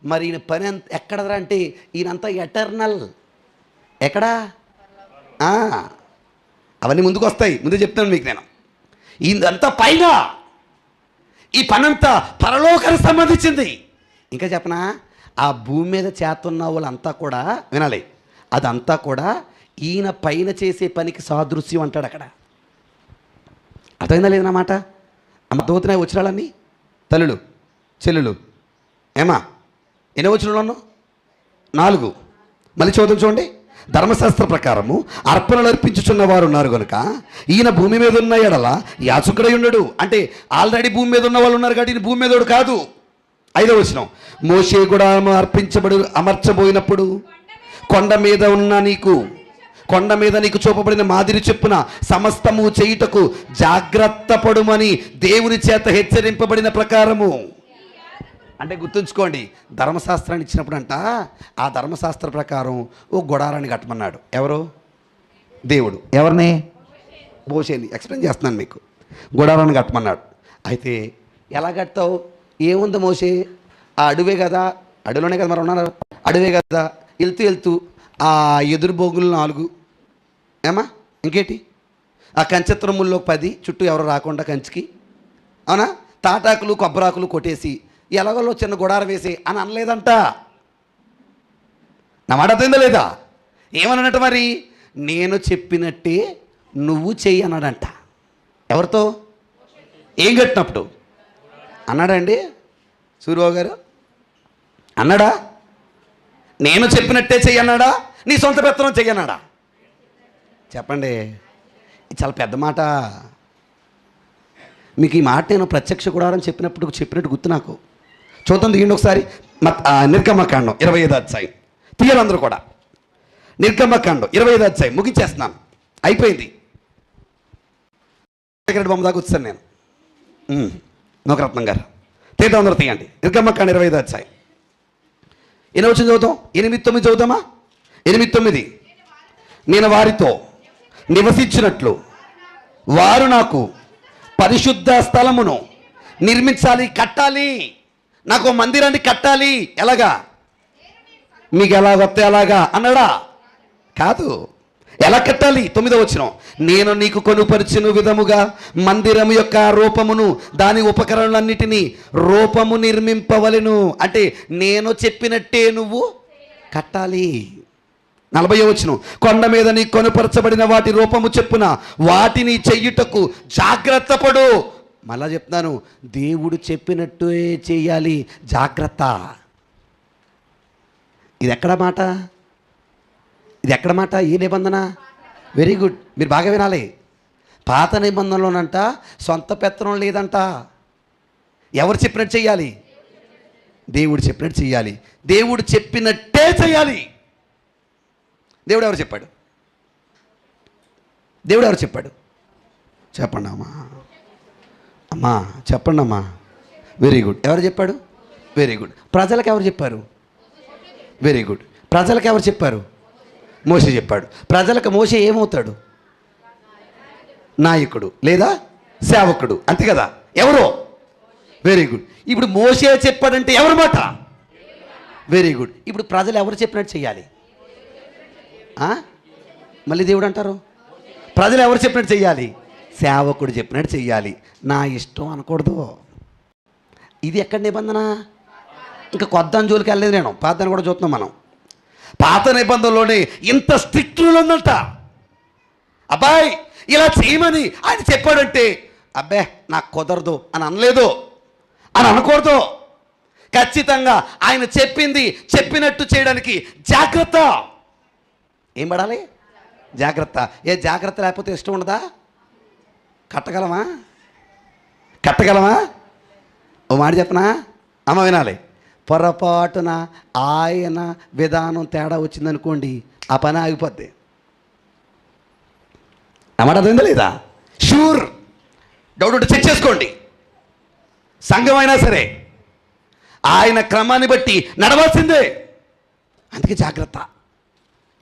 [SPEAKER 1] మరి ఈయన పని ఎక్కడరా అంటే ఈయనంతా ఎటర్నల్. ఎక్కడా? అవన్నీ ముందుకు వస్తాయి, ముందు చెప్తాను మీకు నేను. ఇదంతా పైన, ఈ పనంతా పరలోకానికి సంబంధించింది. ఇంకా చెప్పనా, ఆ భూమి మీద చేస్తున్న వాళ్ళంతా కూడా వినాలి, అదంతా కూడా ఈయన పైన చేసే పనికి సాదృశ్యం అంటాడు అక్కడ. అర్థమైందా లేదన్నమాట? అర్థమవుతున్నాయి వచ్చినాళ్ళన్నీ? తల్లులు చెల్లులు ఏమా ఎన్ని వచ్చినాను? 4. మళ్ళీ చూడండి. ధర్మశాస్త్ర ప్రకారము అర్పణలు అర్పించుచున్న వారు ఉన్నారు కనుక ఈయన భూమి మీద ఉన్న ఎడల యాజకుడై ఉండడు. అంటే ఆల్రెడీ భూమి మీద ఉన్న వాళ్ళు ఉన్నారు కాబట్టి ఈయన భూమి మీదోడు కాదు. 5వ వచనం, మోషే కూడా అమర్చబోయినప్పుడు కొండ మీద నీకు చూపబడిన మాదిరి చెప్పున సమస్తము చేయుటకు జాగ్రత్త పడుమని దేవుని చేత హెచ్చరింపబడిన ప్రకారము. అంటే గుర్తుంచుకోండి, ధర్మశాస్త్రాన్ని ఇచ్చినప్పుడు అంట, ఆ ధర్మశాస్త్ర ప్రకారం ఓ గుడారాన్ని కట్టమన్నాడు. ఎవరు? దేవుడు. ఎవరిని? మోషేని. ఎక్స్ప్లెయిన్ చేస్తున్నాను మీకు. గుడారాన్ని కట్టమన్నాడు. అయితే ఎలా కడతావు? ఏముంది మోషే? ఆ అడవే కదా, అడవిలోనే కదా మరి ఉన్నారు, అడవే కదా. వెళ్తూ ఆ ఎదురు బోగులు 4 ఏమా, ఇంకేటి ఆ కంచెత్రముల్లో 10 చుట్టూ ఎవరు రాకుండా కంచికి, అవునా? తాటాకులు కొబ్బరాకులు కొట్టేసి ఎలాగోలో చిన్న గుడారం వేసి అని అనలేదంట. నా మాట అర్థమైందా లేదా? ఏమన్నట్టు మరి? నేను చెప్పినట్టే నువ్వు చెయ్యి అన్నాడంట. ఎవరితో? ఏం కట్టినప్పుడు అన్నాడండి సూర్యబాబు గారు? అన్నాడా? నేను చెప్పినట్టే చెయ్యి అన్నాడా? నీ సొంత పెత్తనం చెయ్యి అన్నాడా? చెప్పండి. ఇది చాలా పెద్ద మాట. మీకు ఈ మాట నేను ప్రత్యక్ష గుడారం చెప్పినట్టు గుర్తు నాకు. చూద్దాం, దిగండి ఒకసారి. నిర్గమకాండం 25వ అధ్యాయం తీయాలందరూ కూడా. నిర్గమకాండం 25వ అధ్యాయం ముగించేస్తున్నాను, అయిపోయింది. బొమ్మ దాకా వచ్చాను నేను. నోకరత్నం గారు తీద్దాం, అందరూ తీయండి. నిర్గమకాండం 25వ అధ్యాయం ఎన్ని వచ్చింది చదువుతాం? 8-9 చదువుతామా? 8-9. నేను వారితో నివసించినట్లు వారు నాకు పరిశుద్ధ స్థలమును నిర్మించాలి, కట్టాలి. నాకు మందిరాన్ని కట్టాలి. ఎలాగా? మీకు ఎలా వస్తే అలాగా అన్నాడా? కాదు. ఎలా కట్టాలి? 9వ వచనం, నేను నీకు కొనుపరిచిన విధముగా మందిరం యొక్క రూపమును దాని ఉపకరణలన్నిటినీ రూపము నిర్మింపవలెను. అంటే నేను చెప్పినట్టే నువ్వు కట్టాలి. 40వ వచనం, కొండ మీద నీ కొనుపరచబడిన వాటి రూపము చెప్పున వాటిని చెయ్యుటకు జాగ్రత్త పడు. మళ్ళా చెప్తాను, దేవుడు చెప్పినట్టే చెయ్యాలి, జాగ్రత్త. ఇది ఎక్కడ మాట? ఇది ఎక్కడ మాట? ఏ నిబంధన? వెరీ గుడ్, మీరు బాగా వినాలి. పాత నిబంధనలోనంట సొంత పెత్తనం లేదంట. ఎవరు చెప్పినట్టు చెయ్యాలి? దేవుడు చెప్పినట్టు చెయ్యాలి. దేవుడు చెప్పినట్టే చెయ్యాలి. దేవుడు ఎవరు చెప్పాడు? దేవుడు ఎవరు చెప్పాడు? చెప్పండి అమ్మా చెప్పండి అమ్మా. Very good. ఎవరు చెప్పాడు? Very good. ప్రజలకు ఎవరు చెప్పారు? Very good. ప్రజలకు ఎవరు చెప్పారు? మోషే చెప్పాడు. ప్రజలకు మోషే ఏమవుతాడు? నాయకుడు లేదా సేవకుడు, అంతే కదా. ఎవరో వెరీ గుడ్. ఇప్పుడు మోషే చెప్పాడంటే ఎవరి మాట? Very good. ఇప్పుడు ప్రజలు ఎవరు చెప్పినట్టు చెయ్యాలి? మళ్ళీ దేవుడు అంటారు. ప్రజలు ఎవరు చెప్పినట్టు చెయ్యాలి? సేవకుడు చెప్పినట్టు చెయ్యాలి. నా ఇష్టం అనకూడదు. ఇది ఎక్కడ నిబంధన? ఇంకా కొత్త జోలికి వెళ్ళలేదు నేను, పాతని కూడా చూస్తున్నాం మనం. పాత నిబంధనలోనే ఇంత స్ట్రిక్ట్ రూల్ ఉందంట. అబ్బాయి ఇలా చేయమని ఆయన చెప్పాడంటే అబ్బే నాకు కుదరదు అని అనలేదు, అని అనకూడదు. ఖచ్చితంగా ఆయన చెప్పింది చెప్పినట్టు చేయడానికి జాగ్రత్త. ఏం పడాలి? జాగ్రత్త. ఏ జాగ్రత్త లేకపోతే ఇష్టం ఉండదా? కట్టగలమా? కట్టగలమా? ఓ మాట చెప్పనా అమ్మ, వినాలి. పొరపాటున ఆయన విధానం తేడా వచ్చిందనుకోండి, ఆ పని ఆగిపోద్ది. అన్నమాట అర్థమైందా లేదా? షూర్, డౌట్ ఉంటే చెక్ చేసుకోండి. సంఘం అయినా సరే ఆయన క్రమాన్ని బట్టి నడవాల్సిందే. అందుకే జాగ్రత్త.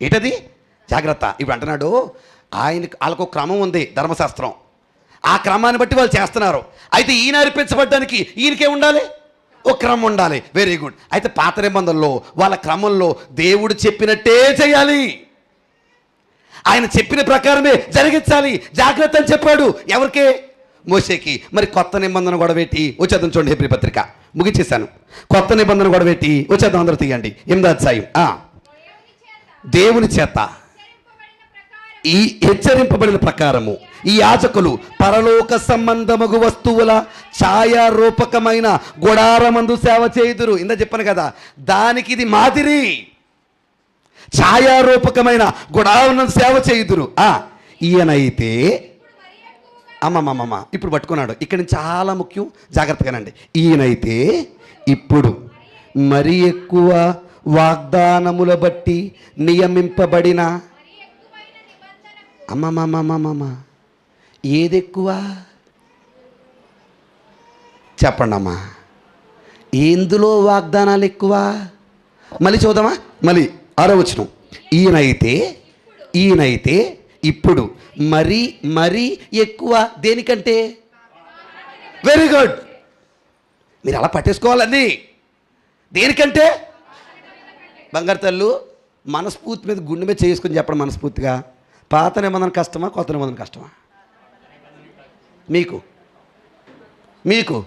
[SPEAKER 1] ఏంటది? జాగ్రత్త. ఇప్పుడు అంటున్నాడు వాళ్ళకు క్రమం ఉంది, ధర్మశాస్త్రం. ఆ క్రమాన్ని బట్టి వాళ్ళు చేస్తున్నారు. అయితే ఈయన అర్పించబడ్డానికి ఈయనకే ఉండాలి, ఓ క్రమం ఉండాలి. Very good. అయితే పాత నిబంధనలో వాళ్ళ క్రమంలో దేవుడు చెప్పినట్టే చేయాలి, ఆయన చెప్పిన ప్రకారమే జరిగించాలి. జాగ్రత్త అని చెప్పాడు. ఎవరికే? మోషేకి. మరి కొత్త నిబంధన కూడా పెట్టి వచ్చేద్దాం. చూడండి, హెబ్రీ పత్రిక ముగించేశాను. కొత్త నిబంధన కూడా పెట్టి వచ్చేద్దాం. అందరూ తీయండి. 8వ అధ్యాయం. దేవుని చేత ఈ హెచ్చరింపబడిన ప్రకారము ఈ యాజకులు పరలోక సంబంధమగు వస్తువుల ఛాయారూపకమైన గుడారమందు సేవ చేయుదురు. ఇందా చెప్పాను కదా, దానికి ఇది మాదిరి. ఛాయారూపకమైన గుడారమందు సేవ చేయుదురు. ఈయనైతే అమ్మమ్మమ్మ ఇప్పుడు పట్టుకున్నాడు. ఇక్కడ నుంచి చాలా ముఖ్యం, జాగ్రత్తగానండి. ఈయనైతే ఇప్పుడు మరి ఎక్కువ వాగ్దానముల బట్టి నియమింపబడిన అమ్మమ్మమ్మమ్మమ్మ ఏది ఎక్కువ చెప్పండి అమ్మా. ఎందులో వాగ్దానాలు ఎక్కువ? మళ్ళీ చూద్దామా? మళ్ళీ 6వ వచనం. ఈయనైతే ఇప్పుడు మరీ మరీ ఎక్కువ దేనికంటే? Very good. మీరు అలా పట్టేసుకోవాలండి. దేనికంటే? బంగారు తల్లు మనస్ఫూర్తి మీద గుండె మీద చేసుకుని చెప్పడం మనస్ఫూర్తిగా. పాత నిబంధన కష్టమా, కొత్త నిబంధన కష్టమా? మీకు మీకు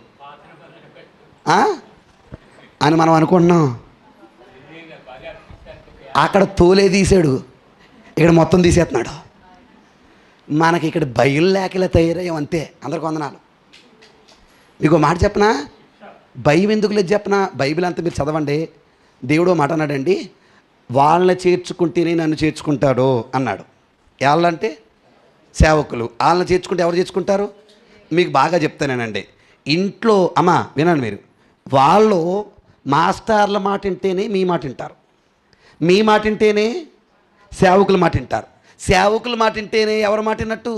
[SPEAKER 1] అని మనం అనుకుంటున్నాం. అక్కడ తోలే తీసాడు, ఇక్కడ మొత్తం తీసేస్తున్నాడు. మనకి ఇక్కడ బయలు లేకలా తయారయ్యాం, అంతే. అందరికి వందనాలు. మీకు మాట చెప్పనా? భయం ఎందుకు లేదు చెప్పనా? బైబిల్ అంతా మీరు చదవండి. దేవుడు మాట అన్నాడండి, వాళ్ళని చేర్చుకుంటేనే నన్ను చేర్చుకుంటాడు అన్నాడు. వాళ్ళంటే సేవకులు. వాళ్ళని చేర్చుకుంటే ఎవరు చేర్చుకుంటారు? మీకు బాగా చెప్తానేనండి. ఇంట్లో అమ్మ వినండి మీరు, వాళ్ళు మాస్టర్ల మాట వింటేనే మీ మాట వింటారు, మీ మాట వింటేనే సేవకుల మాట వింటారు, సేవకుల మాట వింటేనే ఎవరి మాట విన్నట్టు?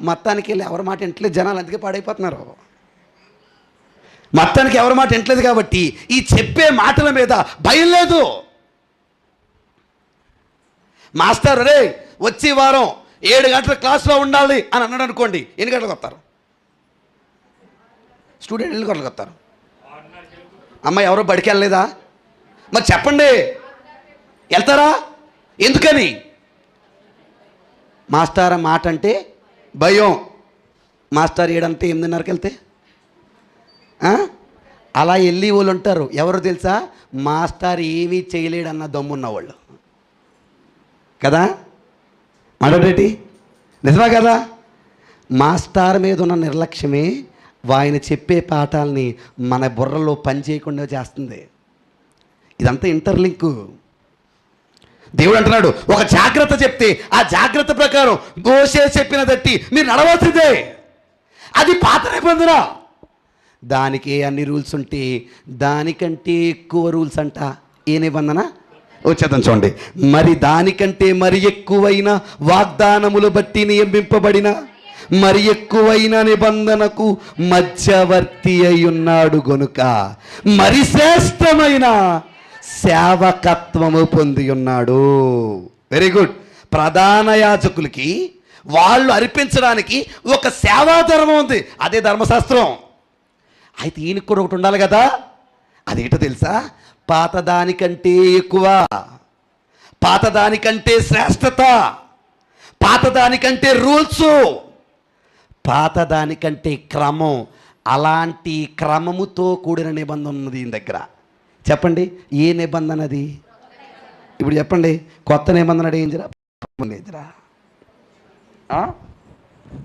[SPEAKER 1] మొత్తానికి వెళ్ళి ఎవరి మాట వింటలేదు జనాలు, అందుకే పాడైపోతున్నారు. మొత్తానికి ఎవరి మాట వింటలేదు కాబట్టి ఈ చెప్పే మాటల మీద భయం లేదు. మాస్టర్ రే వచ్చే వారం 7 గంటల క్లాస్లో ఉండాలి అని అన్నాడు అనుకోండి, ఎన్ని గంటలకు వస్తారు? స్టూడెంట్ ఎన్ని గంటలకు వస్తారు? అమ్మ ఎవరో బడికి వెళ్ళలేదా? మరి చెప్పండి, వెళ్తారా? ఎందుకని? మాస్టర్ మాట అంటే భయం. మాస్టర్ 7 8:30కి వెళ్తే అలా వెళ్ళి వాళ్ళు ఉంటారు. ఎవరు తెలుసా? మాస్టర్ ఏమీ చేయలేడన్న దమ్మున్నవాళ్ళు కదా. మాట్లాడేటి నిజమా కదా? మాస్టర్ మీద ఉన్న నిర్లక్ష్యమే ఆయన చెప్పే పాఠాలని మన బుర్రలో పని చేయకుండా చేస్తుంది. ఇదంతా ఇంటర్లింకు. దేవుడు అంటున్నాడు, ఒక జాగ్రత్త చెప్తే ఆ జాగ్రత్త ప్రకారం మోషే చెప్పిన దట్టి మీరు నడవలసిందే. అది పాత నిబంధన. దానికే అన్ని రూల్స్ ఉంటే దానికంటే ఎక్కువ రూల్స్ అంట. ఏ నిబంధన? వచ్చేద్దాం చూడండి. మరి దానికంటే మరి ఎక్కువైన వాగ్దానములు బట్టి నియమింపబడిన మరి ఎక్కువైన నిబంధనకు మధ్యవర్తి అయి ఉన్నాడు గనుక మరి శ్రేష్టమైన సేవకత్వము పొంది ఉన్నాడు. Very good. ప్రధాన యాజకులకి వాళ్ళు అర్పించడానికి ఒక సేవా ధర్మం ఉంది, అదే ధర్మశాస్త్రం. అయితే ఈయనకు కూడా ఒకటి ఉండాలి కదా, అదేంటో తెలుసా? పాతదానికంటే ఎక్కువ, పాతదానికంటే శ్రేష్టత, పాతదానికంటే రూల్స్, పాతదానికంటే క్రమం. అలాంటి క్రమముతో కూడిన నిబంధన ఉన్నది ఈయన దగ్గర. చెప్పండి, ఏ నిబంధన అది? ఇప్పుడు చెప్పండి, కొత్త నిబంధన ఏంజిరా? ఏంజిరా?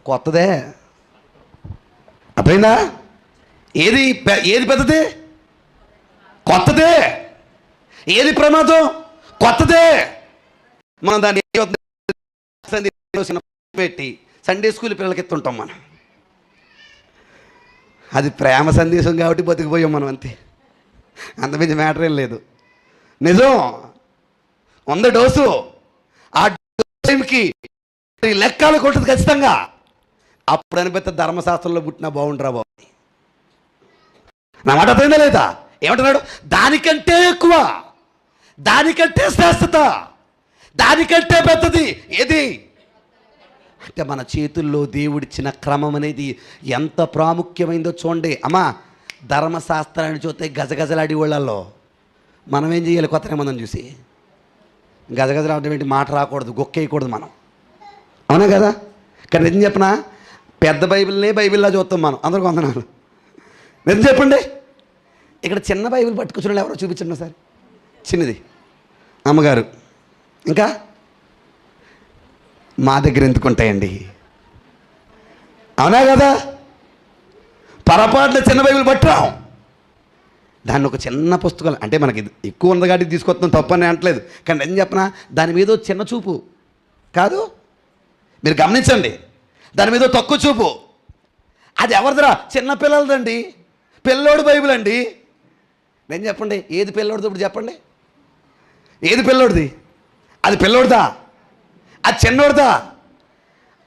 [SPEAKER 1] కొత్తదే. అర్థమైందా? ఏది పెద్దది? కొత్తదే. ఏది ప్రమాదం? కొత్తదే. మనం దాన్ని పెట్టి సండే స్కూల్ పిల్లలకి ఎత్తుంటాం మనం. అది ప్రేమ సందేశం కాబట్టి బతికిపోయాం మనం, అంతే. అంతమించి మ్యాటర్ ఏం లేదు. నిజం 100 డోసు. ఆ టైంకి లెక్కలు కొట్టదు ఖచ్చితంగా. అప్పుడు అనిపిస్తే ధర్మశాస్త్రంలో పుట్టినా బాగుంటారా బాబు. నా మాట అర్థమైందా లేదా? ఏమంటున్నాడు? దానికంటే ఎక్కువ, దానికంటే శ్రేష్టత, దానికంటే పెద్దది ఏది అంటే మన చేతుల్లో దేవుడిచ్చిన క్రమం అనేది ఎంత ప్రాముఖ్యమైందో చూడండి. అమ్మా, ధర్మశాస్త్రాన్ని చూస్తే గజగజలాడి వాళ్ళల్లో మనం ఏం చేయాలి? కొత్త నిబంధన చూసి గజగజలాడడం ఏంటి? మాట రాకూడదు, గొక్కేయకూడదు మనం, అవునా కదా? కానీ నిజం చెప్పనా, పెద్ద బైబిల్నే బైబిల్లా చూస్తాం మనం. అందరూ కొందనాలు. నిజం చెప్పండి, ఇక్కడ చిన్న బైబిల్ పట్టుకొచ్చిన ఎవరో చూపించండి సార్. చిన్నది అమ్మగారు. ఇంకా మా దగ్గర ఎందుకుంటాయండి, అవునా కదా? పొరపాటున చిన్న బైబిల్ పట్టాం, దాన్ని ఒక చిన్న పుస్తకం అంటే మనకి ఎక్కువ ఉంది కాబట్టి తీసుకొస్తాం, తప్పని అంటలేదు. కానీ ఏం చెప్పనా, దాని మీద చిన్న చూపు కాదు, మీరు గమనించండి, దాని మీద తక్కువ చూపు. అది ఎవరిదిరా? చిన్న పిల్లలదండి, పిల్లోడు బైబిల్ అండి. నేను చెప్పండి, ఏది పిల్లోడిది? ఇప్పుడు చెప్పండి, ఏది పిల్లోడిది? అది పిల్లోడిదా? అది చిన్నోడిదా?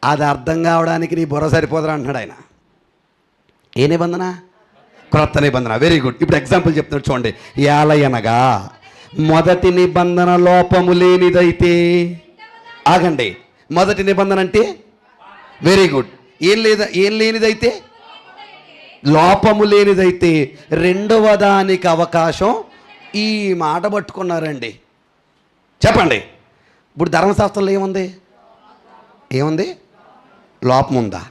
[SPEAKER 1] అది అర్థం కావడానికి నీ బుర్ర సరిపోదురా అంటున్నాడు ఆయన. ఏ నిబంధన? క్రొత్త నిబంధన. Very good. ఇప్పుడు ఎగ్జాంపుల్ చెప్తున్నాడు చూడండి. ఏలయనగా మొదటి నిబంధన లోపము లేనిదైతే, ఆగండి, మొదటి నిబంధన అంటే వెరీ గుడ్, ఏం లేనిదైతే, లోపము లేనిదైతే రెండవ దానికి అవకాశం. ఈ మాట పట్టుకున్నారండి. చెప్పండి, ఇప్పుడు ధర్మశాస్త్రంలో ఏముంది? ఏముంది? లోపం ఉందా?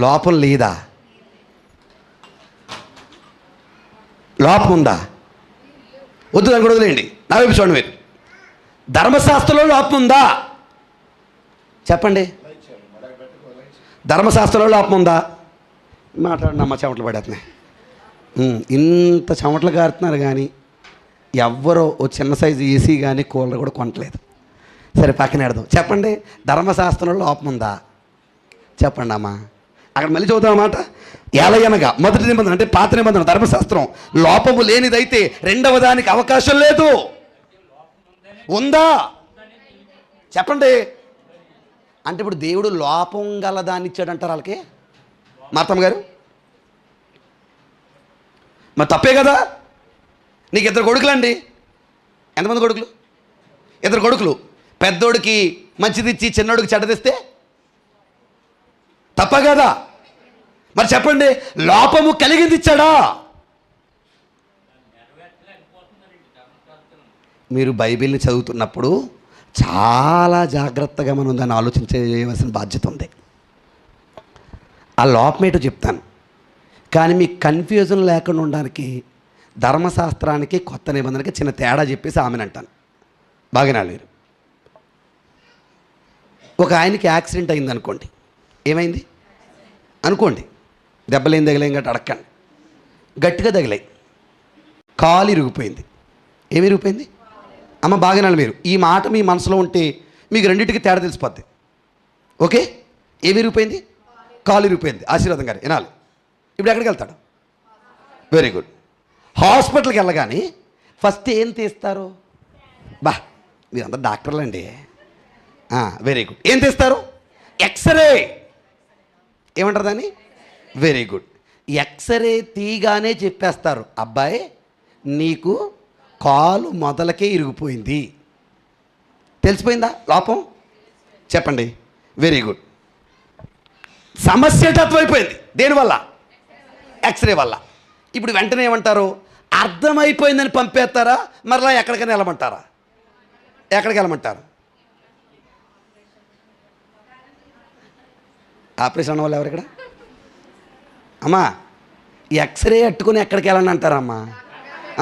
[SPEAKER 1] లోపం లేదా? లోపం ఉందా? వద్దు, దాన్ని కూడా వదిలేయండి. నా వైపు చూడండి మీరు. ధర్మశాస్త్రంలో లోపం ఉందా? చెప్పండి, ధర్మశాస్త్రంలో లోపం ఉందా? మాట్లాడండి అమ్మ, చెమటలు పడేస్తున్నాయి. ఇంత చెమటలు కారుతున్నారు కానీ ఎవ్వరో ఓ చిన్న సైజు ఏసీ కానీ కూలర్ కూడా కొనట్లేదు. సరే, పక్కన పెడదాం. చెప్పండి, ధర్మశాస్త్రంలో లోపం ఉందా? చెప్పండి అమ్మా. అక్కడ మళ్ళీ చదువుతాం అన్నమాట. ఏలయనగా మొదటి నిబంధన అంటే పాత నిబంధన, ధర్మశాస్త్రం లోపము లేనిదైతే రెండవ దానికి అవకాశం లేదు. ఉందా? చెప్పండి. అంటే ఇప్పుడు దేవుడు లోపం గల దాన్ని ఇచ్చాడంటారు వాళ్ళకి. మార్తమ్మ గారు, మరి తప్పే కదా? నీకు 2 కొడుకులండి. ఎంతమంది కొడుకులు? 2 కొడుకులు. పెద్దోడికి మంచిది ఇచ్చి చిన్నోడికి చెడ్డదిస్తే తప్ప కదా? మరి చెప్పండి, లోపము కలిగింది ఇచ్చాడా? మీరు బైబిల్ని చదువుతున్నప్పుడు చాలా జాగ్రత్తగా మనం దాన్ని ఆలోచించవలసిన బాధ్యత ఉంది. ఆ లోపం ఏంటో చెప్తాను, కానీ మీకు కన్ఫ్యూజన్ లేకుండా ఉండడానికి ధర్మశాస్త్రానికి కొత్త నిబంధనకి చిన్న తేడా చెప్పేసి ఆమెను అంటాను. బాగానే లేరు. ఒక ఆయనకి యాక్సిడెంట్ అయింది అనుకోండి. ఏమైంది అనుకోండి? దెబ్బలేం తగిలేం గట్టి అడక్కండి. గట్టిగా తగిలాయి, కాలు ఇరిగిపోయింది. ఏమి ఇరిగిపోయింది? అమ్మ బాగానే మీరు ఈ మాట మీ మనసులో ఉంటే మీకు రెండింటికి తేడా తెలిసిపోద్ది. ఓకే, ఏమి ఇరిగిపోయింది? కాలు ఇరిగిపోయింది. ఆశీర్వాదం గారు వినాలి. ఇప్పుడు ఎక్కడికి వెళ్తాడు? Very good. హాస్పిటల్కి వెళ్ళగానే ఫస్ట్ ఏం తీస్తారు? బా, మీరంతా డాక్టర్లు అండి. Very good. ఏం తీస్తారు? ఎక్స్రే. ఏమంటారు దాన్ని? Very good. ఎక్స్రే తీగానే చెప్పేస్తారు, అబ్బాయి నీకు కాలు మొదలకే ఇరిగిపోయింది. తెలిసిపోయిందా లోపం? చెప్పండి. Very good. సమస్య తత్వైపోయింది. దేనివల్ల? ఎక్స్రే వల్ల. ఇప్పుడు వెంటనే ఏమంటారు? అర్థమైపోయిందని పంపేస్తారా, మరలా ఎక్కడికైనా వెళ్ళమంటారా? ఎక్కడికి వెళ్ళమంటారు? ఆపరేషన్ అన్న వాళ్ళు ఎవరు ఇక్కడ? అమ్మా, ఎక్స్రే అట్టుకుని ఎక్కడికి వెళ్ళండి అంటారమ్మా.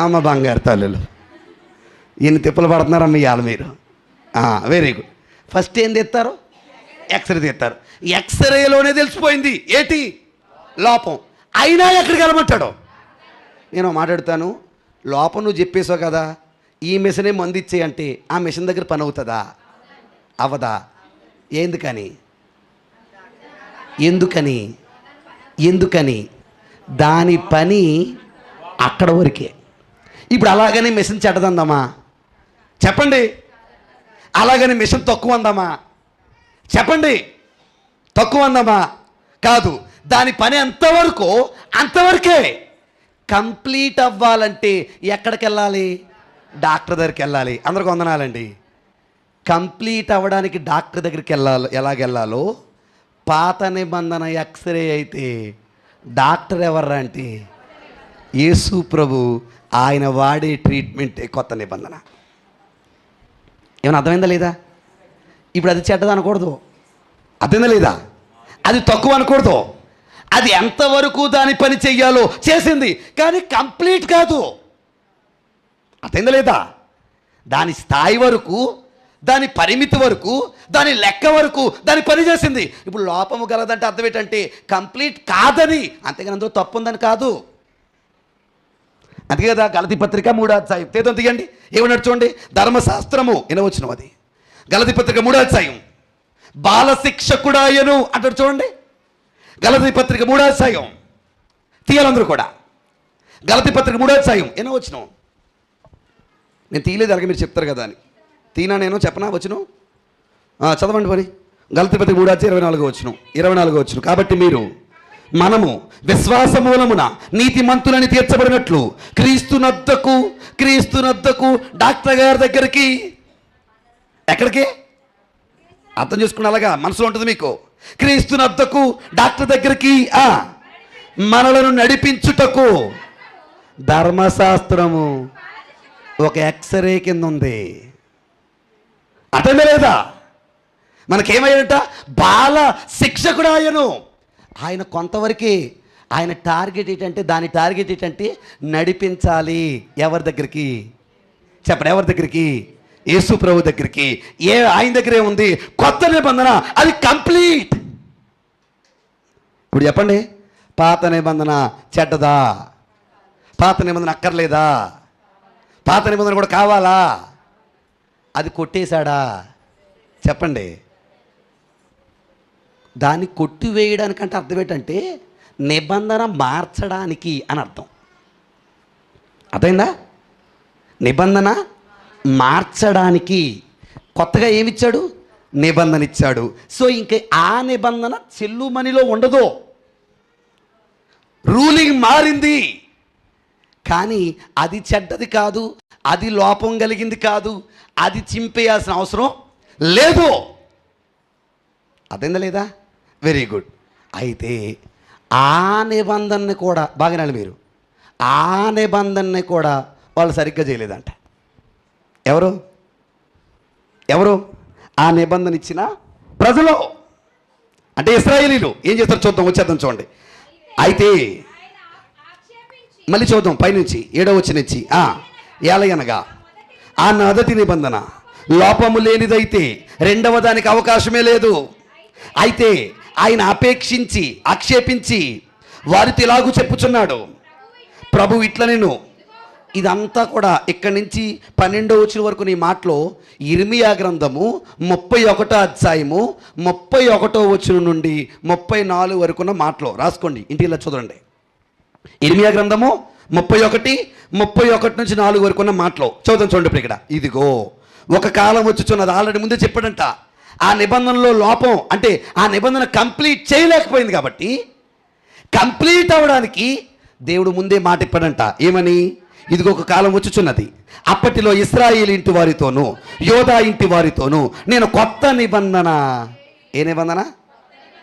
[SPEAKER 1] అమ్మ బంగారు తల్లులు, ఈయన తిప్పలు పడుతున్నారమ్మ ఇవాళ మీరు. Very good. ఫస్ట్ ఏం తెస్తారు? ఎక్స్రే తెస్తారు. ఎక్స్రేలోనే తెలిసిపోయింది ఏంటి లోపం. అయినా ఎక్కడికి వెళ్ళమంటాడు? నేను మాట్లాడుతాను, లోపం నువ్వు చెప్పేసావు కదా, ఈ మిషనే మందు ఇచ్చేయంటే ఆ మిషన్ దగ్గర పని అవుతుందా? అవదా? ఎందుకని? ఎందుకని? ఎందుకని? దాని పని అక్కడ వరకే. ఇప్పుడు అలాగని మిషన్ చెడ్డదందామా? చెప్పండి. అలాగని మిషన్ తక్కువ అందామా? చెప్పండి. తక్కువ అందామా? కాదు. దాని పని ఎంతవరకు అంతవరకే. కంప్లీట్ అవ్వాలంటే ఎక్కడికి వెళ్ళాలి? డాక్టర్ దగ్గరికి వెళ్ళాలి. అందరికి వందనాలండి. కంప్లీట్ అవ్వడానికి డాక్టర్ దగ్గరికి వెళ్ళాలి. ఎలాగెళ్ళాలో పాత నిబంధన ఎక్స్రే అయితే డాక్టర్ ఎవర్రా అంటే యేసు ప్రభు. ఆయన వాడే ట్రీట్మెంటే కొత్త నిబంధన. ఏమైనా అర్థమైందా లేదా? ఇప్పుడు అది చెడ్డది అనకూడదు. అర్థమైందా లేదా? అది తక్కువ అనకూడదు. అది ఎంతవరకు దాని పని చెయ్యాలో చేసింది, కానీ కంప్లీట్ కాదు. అర్థమైందా లేదా? దాని స్థాయి వరకు, దాని పరిమితి వరకు, దాని లెక్క వరకు దాని పని చేసింది. ఇప్పుడు లోపము గలదంటే అర్థం ఏంటంటే కంప్లీట్ కాదని, అంతేగాని అందులో తప్పు ఉందని కాదు. అందుకే కదా గలతీ పత్రిక 3వ అధ్యాయం తేదం తీయండి. ఏమన్నాడు చూడండి. ధర్మశాస్త్రము వినవచ్చును. అది గలతీ పత్రిక 3వ అధ్యాయం. బాలశిక్షకుడాయను అంటాడు చూడండి. గలతీ పత్రిక 3వ అధ్యాయం తీయాలందరూ కూడా. గలతీ పత్రిక 3వ అధ్యాయం వినవచ్చును. నేను తీయలేదు, అలాగే మీరు చెప్తారు కదా అని తీనా. నేను చెప్పనా వచ్చును? చదవండి మరి. గలతీ పత్రిక 3వ అధ్యాయం 24వ వచనం. కాబట్టి మనము విశ్వాస మూలమున నీతిమంతులని తీర్చబడినట్లు క్రీస్తునద్దకు డాక్టర్ గారి దగ్గరికి. ఎక్కడికి? అర్థం చేసుకుని అలాగా మనసులో ఉంటుంది మీకు. క్రీస్తునద్దకు డాక్టర్ దగ్గరికి మనలను నడిపించుటకు ధర్మశాస్త్రము ఒక ఎక్స్రే కింద ఉంది. అర్థమే లేదా? మనకేమయ్యాడట? బాల శిక్షకుడు ఆయను. ఆయన కొంతవరకే. ఆయన టార్గెట్ ఏంటంటే, దాని టార్గెట్ ఏంటంటే నడిపించాలి. ఎవరి దగ్గరికి? చెప్పండి. ఎవరి దగ్గరికి? యేసు ప్రభు దగ్గరికి. ఆయన దగ్గరే ఉంది కొత్త నిబంధన. అది కంప్లీట్. ఇప్పుడు చెప్పండి, పాత నిబంధన చెడ్డదా? పాత నిబంధన అక్కర్లేదా? పాత నిబంధన కూడా కావాలా? అది కొట్టేశాడా? చెప్పండి. దాన్ని కొట్టివేయడానికంటే అర్థం ఏంటంటే నిబంధన మార్చడానికి అని అర్థం. అర్థమైందా? నిబంధన మార్చడానికి కొత్తగా ఏమిచ్చాడు? నిబంధన ఇచ్చాడు. సో ఇంక ఆ నిబంధన చెల్లుమనిలో ఉండదు. రూలింగ్ మారింది, కానీ అది చెడ్డది కాదు, అది లోపం కలిగింది కాదు, అది చింపేయాల్సిన అవసరం లేదు. అర్థమైందా లేదా? Very good. అయితే ఆ నిబంధనని కూడా బాగానే మీరు, ఆ నిబంధనని కూడా వాళ్ళు సరిగ్గా చేయలేదంట. ఎవరు ఆ నిబంధన ఇచ్చిన ప్రజలు అంటే ఇశ్రాయేలీలు ఏం చేస్తారు చూద్దాం. వచ్చేద్దాం చూడండి. అయితే మళ్ళీ చూద్దాం పైనుంచి 7వ వచనం నుంచి. ఏలయనగా ఆ మొదటి నిబంధన లోపము లేనిదైతే రెండవ దానికి అవకాశమే లేదు. అయితే ఆయన ఆక్షేపించి వారితో ఇలాగూ చెప్పుచున్నాడు. ప్రభు ఇట్లా నేను ఇదంతా కూడా ఇక్కడి నుంచి 12వ వచనం వరకు నీ మాటలో ఇర్మియా గ్రంథము 31వ అధ్యాయము 31వ వచనం నుండి 34 వరకున్న మాటలో రాసుకోండి. ఇంటిలో చూడండి. ఇర్మియా గ్రంథము 31 నుంచి 4 వరకు ఉన్న మాటలో చదువుతాం చూడండి. ఇప్పుడు ఇక్కడ ఇదిగో ఒక కాలం వచ్చుచున్నది. ఆల్రెడీ ముందే చెప్పాడంట. ఆ నిబంధనలో లోపం అంటే ఆ నిబంధన కంప్లీట్ చేయలేకపోయింది కాబట్టి కంప్లీట్ అవ్వడానికి దేవుడు ముందే మాట ఇప్పాడంట. ఏమని? ఇదిగో ఒక కాలం వచ్చుచున్నది, అప్పటిలో ఇశ్రాయేలు ఇంటి వారితోనూ యోధా ఇంటి వారితోనూ నేను కొత్త నిబంధన. ఏ నిబంధన?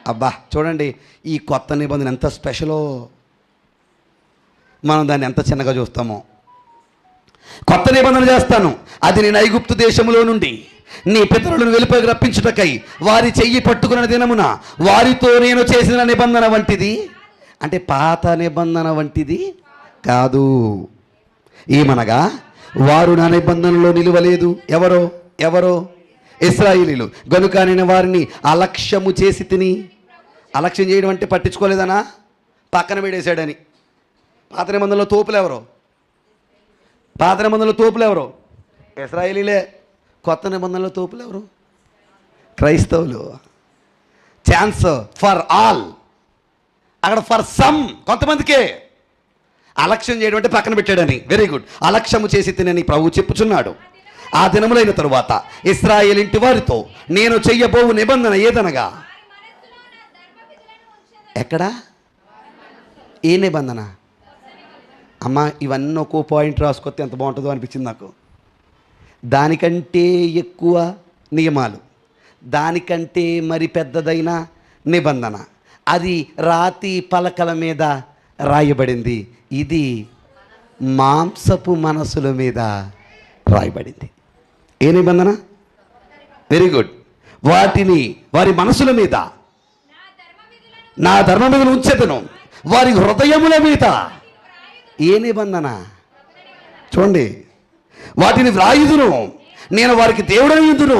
[SPEAKER 1] అబ్బా చూడండి, ఈ కొత్త నిబంధన ఎంత స్పెషలో మనం దాన్ని ఎంత చిన్నగా చూస్తామో. కొత్త నిబంధన చేస్తాను, అది నేను ఐగుప్తు దేశములో నుండి నీ పితరులను వెలుపలికి రప్పించుటకై వారి చెయ్యి పట్టుకున్న దినమున వారితో నేను చేసిన నిబంధన వంటిది. అంటే పాత నిబంధన వంటిది కాదు. ఏమనగా వారు నా నిబంధనలో నిలువలేదు. ఎవరో ఇశ్రాయేలీయులు. గనుక నేను వారిని అలక్ష్యము చేసి తిని. అలక్ష్యం చేయడం అంటే పట్టించుకోలేదనా, పక్కన పెడేశాడని. పాత నిబంధనలో తోపులు ఎవరు? ఇశ్రాయేలీలే. కొత్త నిబంధనలో తోపులు ఎవరు? క్రైస్తవులు. ఛాన్స్ ఫర్ ఆల్, అక్కడ ఫర్ సమ్ కొంతమందికే. అలక్ష్యం చేయడం అంటే పక్కన పెట్టాడని. Very good. అలక్ష్యము చేసి తినని ప్రభువు చెప్పుచున్నాడు. ఆ దినములైన తరువాత ఇశ్రాయేలు ఇంటి వారితో నేను చెయ్యబోవు నిబంధన ఏదనగా. ఎక్కడ? ఏ నిబంధన? అమ్మ ఇవన్నీ ఒక్కో పాయింట్ రాసుకొస్తే ఎంత బాగుంటుందో అనిపించింది నాకు. దానికంటే ఎక్కువ నియమాలు, దానికంటే మరి పెద్దదైన నిబంధన, అది రాతి పలకల మీద రాయబడింది. ఇది మాంసపు మనసుల మీద రాయబడింది. ఏ నిబంధన? Very good. వారి మనసుల మీద నా ధర్మవిధులను ఉంచెదను, వారి హృదయముల మీద. ఏ నిబంధన? చూడండి, వాటిని వ్రాయుదును, నేను వారికి దేవుడయ్యుందును,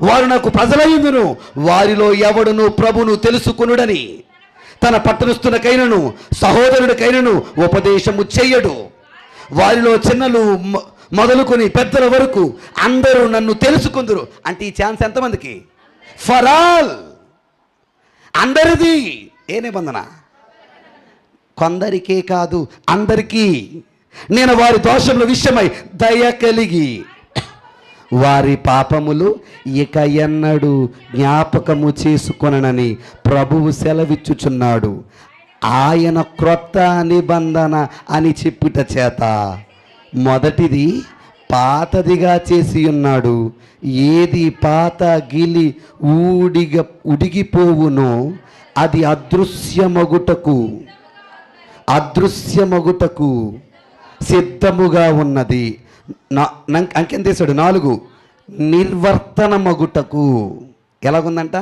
[SPEAKER 1] వారు నాకు ప్రజలయ్యుందును. వారిలో ఎవడును ప్రభును తెలుసుకొనుడని తన పట్టణస్థునికైనను సహోదరుడికైనను ఉపదేశము చెయ్యడు. వారిలో చిన్నలు మొదలుకొని పెద్దల వరకు అందరూ నన్ను తెలుసుకుందురు. అంటే ఈ ఛాన్స్ ఎంతమందికి? ఫర్ ఆల్, అందరిది. ఏ నిబంధన? కొందరికే కాదు, అందరికీ. నేను వారి దోషముల విషయమై దయ కలిగి వారి పాపములు ఇక ఎన్నడూ జ్ఞాపకము చేసుకొననని ప్రభువు సెలవిచ్చుచున్నాడు. ఆయన క్రొత్త నిబంధన అని చెప్పుట చేత మొదటిది పాతదిగా చేసి ఉన్నాడు. ఏది పాత గిలి ఉడిగిపోవునో అది అదృశ్యమగుటకు సిద్ధముగా ఉన్నది. అంకెం తీశాడు 4, నిర్వర్తనమగుటకు. ఎలాగుందంట?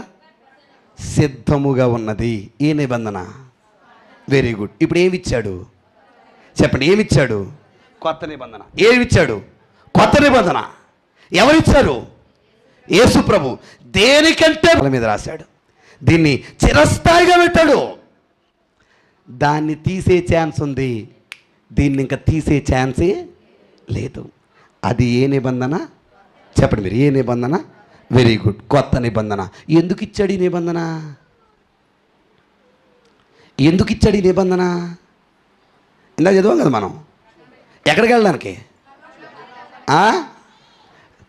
[SPEAKER 1] సిద్ధముగా ఉన్నది. ఈ నిబంధన. Very good. ఇప్పుడు ఏమిచ్చాడు చెప్పండి? ఏమిచ్చాడు? కొత్త నిబంధన. ఏమిచ్చాడు? కొత్త నిబంధన. ఎవరిచ్చారు? యేసు ప్రభు. దేనికంటే మీద రాశాడు, దీన్ని చిరస్థాయిగా పెట్టాడు. దాన్ని తీసే ఛాన్స్ ఉంది, దీన్ని ఇంకా తీసే ఛాన్సే లేదు. అది ఏ నిబంధన చెప్పండి మీరు? ఏ నిబంధన? వెరీ గుడ్, కొత్త నిబంధన. ఎందుకు ఇచ్చాడు ఈ నిబంధన? ఎందుకు ఇచ్చాడు ఈ నిబంధన? ఇందాక చదివాం కదా మనం. ఎక్కడికి వెళ్ళడానికి?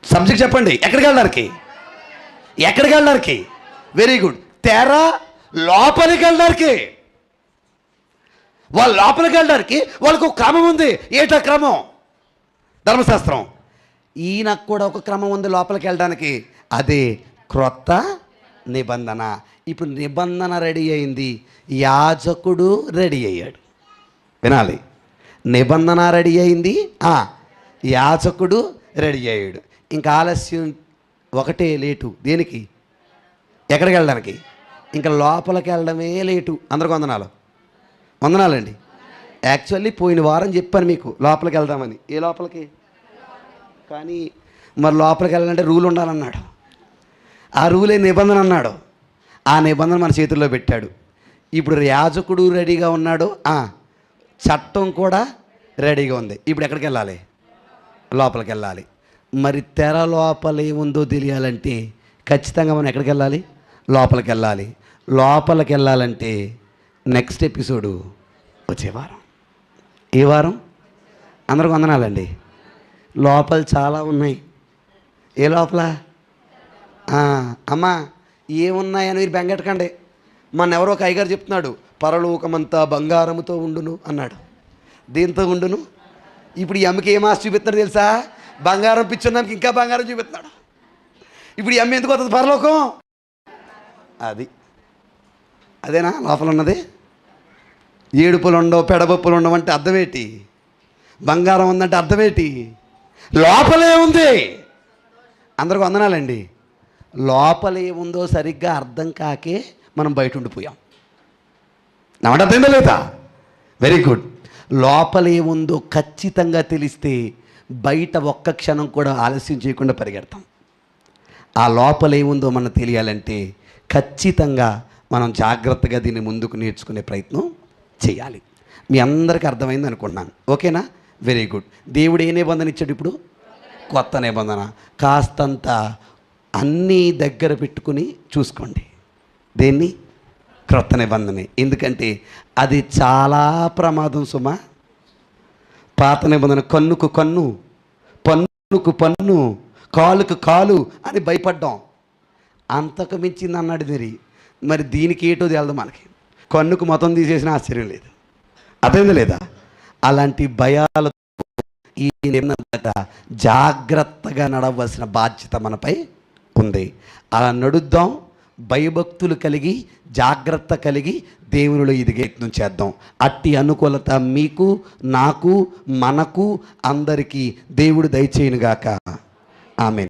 [SPEAKER 1] సబ్జెక్ట్ చెప్పండి. ఎక్కడికి వెళ్ళడానికి? Very good. తెర లోపలికి వెళ్ళడానికి. వాళ్ళ లోపలికి వెళ్ళడానికి వాళ్ళకు ఒక క్రమం ఉంది. ఏటా క్రమం? ధర్మశాస్త్రం. ఈయనకు కూడా ఒక క్రమం ఉంది లోపలికి వెళ్ళడానికి. అదే క్రొత్త నిబంధన. ఇప్పుడు నిబంధన రెడీ అయింది, యాజకుడు రెడీ అయ్యాడు. వినాలి. నిబంధన రెడీ అయింది, యాజకుడు రెడీ అయ్యాడు. ఇంకా ఆలస్యం ఒకటే లేటు. దేనికి? ఎక్కడికి వెళ్ళడానికి? ఇంకా లోపలికి వెళ్ళడమే లేటు. అందరికి వందనాలండి. యాక్చువల్లీ పోయిన వారం చెప్పాను మీకు లోపలికి వెళ్దామని. ఏ లోపలికి? కానీ మరి లోపలికి వెళ్ళాలంటే రూల్ ఉండాలన్నాడు. ఆ రూలే నిబంధన అన్నాడు. ఆ నిబంధన మన చేతుల్లో పెట్టాడు. ఇప్పుడు యాజకుడు రెడీగా ఉన్నాడు, చట్టం కూడా రెడీగా ఉంది. ఇప్పుడు ఎక్కడికి వెళ్ళాలి? లోపలికి వెళ్ళాలి. మరి తెర లోపల ఏముందో తెలియాలంటే ఖచ్చితంగా మనం ఎక్కడికి వెళ్ళాలి? లోపలికి వెళ్ళాలి. లోపలికి వెళ్ళాలంటే నెక్స్ట్ ఎపిసోడు వచ్చే వారం. ఏ వారం? అందరికి వందనాలండి. లోపల చాలా ఉన్నాయి. ఏ లోపల? అమ్మా ఏమున్నాయని మీరు బెంగెట్టకండి. మన ఎవరో ఒక అయ్యగారు చెప్తున్నాడు, పరలోకమంతా బంగారముతో ఉండును అన్నాడు. దీంతో ఉండును? ఇప్పుడు ఈ అమ్మకి ఏం ఆశ చూపిస్తున్నాడు తెలుసా? బంగారం పిచ్చున్నానికి ఇంకా బంగారం చూపిస్తున్నాడు. ఇప్పుడు ఈ అమ్మ ఎందుకు వస్తుంది పరలోకం? అదేనా లోపల ఉన్నది? ఏడుపులు ఉండవు, పెడబొప్పులు ఉండవు అంటే అర్థమేంటి? బంగారం ఉందంటే అర్థమేంటి? లోపలే ఉంది. అందరికి వందనాలండి. లోపలే ఉందో సరిగ్గా అర్థం కాకే మనం బయట ఉండిపోయాం. నమ్మట అర్థమైందా లేదా? Very good. లోపలే ఉందో ఖచ్చితంగా తెలిస్తే బయట ఒక్క క్షణం కూడా ఆలస్యం చేయకుండా పరిగెడతాం. ఆ లోపలే ఉందో మనం తెలియాలంటే ఖచ్చితంగా మనం జాగ్రత్తగా దీన్ని ముందుకు నేర్చుకునే ప్రయత్నం చేయాలి. మీ అందరికీ అర్థమైంది అనుకుంటున్నాను. ఓకేనా? Very good. దేవుడు ఏ నిబంధన ఇచ్చాడు ఇప్పుడు? కొత్త నిబంధన. కాస్తంత అన్నీ దగ్గర పెట్టుకుని చూసుకోండి. దేన్ని? క్రొత్త నిబంధన. ఎందుకంటే అది చాలా ప్రమాదం సుమా. పాత నిబంధన కన్నుకు కన్ను, పన్నుకు పన్ను, కాలుకు కాలు అని భయపడ్డాం. అంతకు మించింది అన్నాడు మరి దీనికి ఏటో తేలదు మనకి. కన్నుకు మొత్తం తీసేసిన ఆశ్చర్యం లేదు. అర్థమైందా లేదా? అలాంటి భయాలతో ఈ నిబంధన జాగ్రత్తగా నడవలసిన బాధ్యత మనపై ఉంది. అలా నడుద్దాం. భయభక్తులు కలిగి, జాగ్రత్త కలిగి దేవునిలో ఎదిగే యత్నం చేద్దాం. అట్టి అనుకూలత మీకు, నాకు, మనకు, అందరికీ దేవుడు దయచేయునుగాక. ఆమేన్.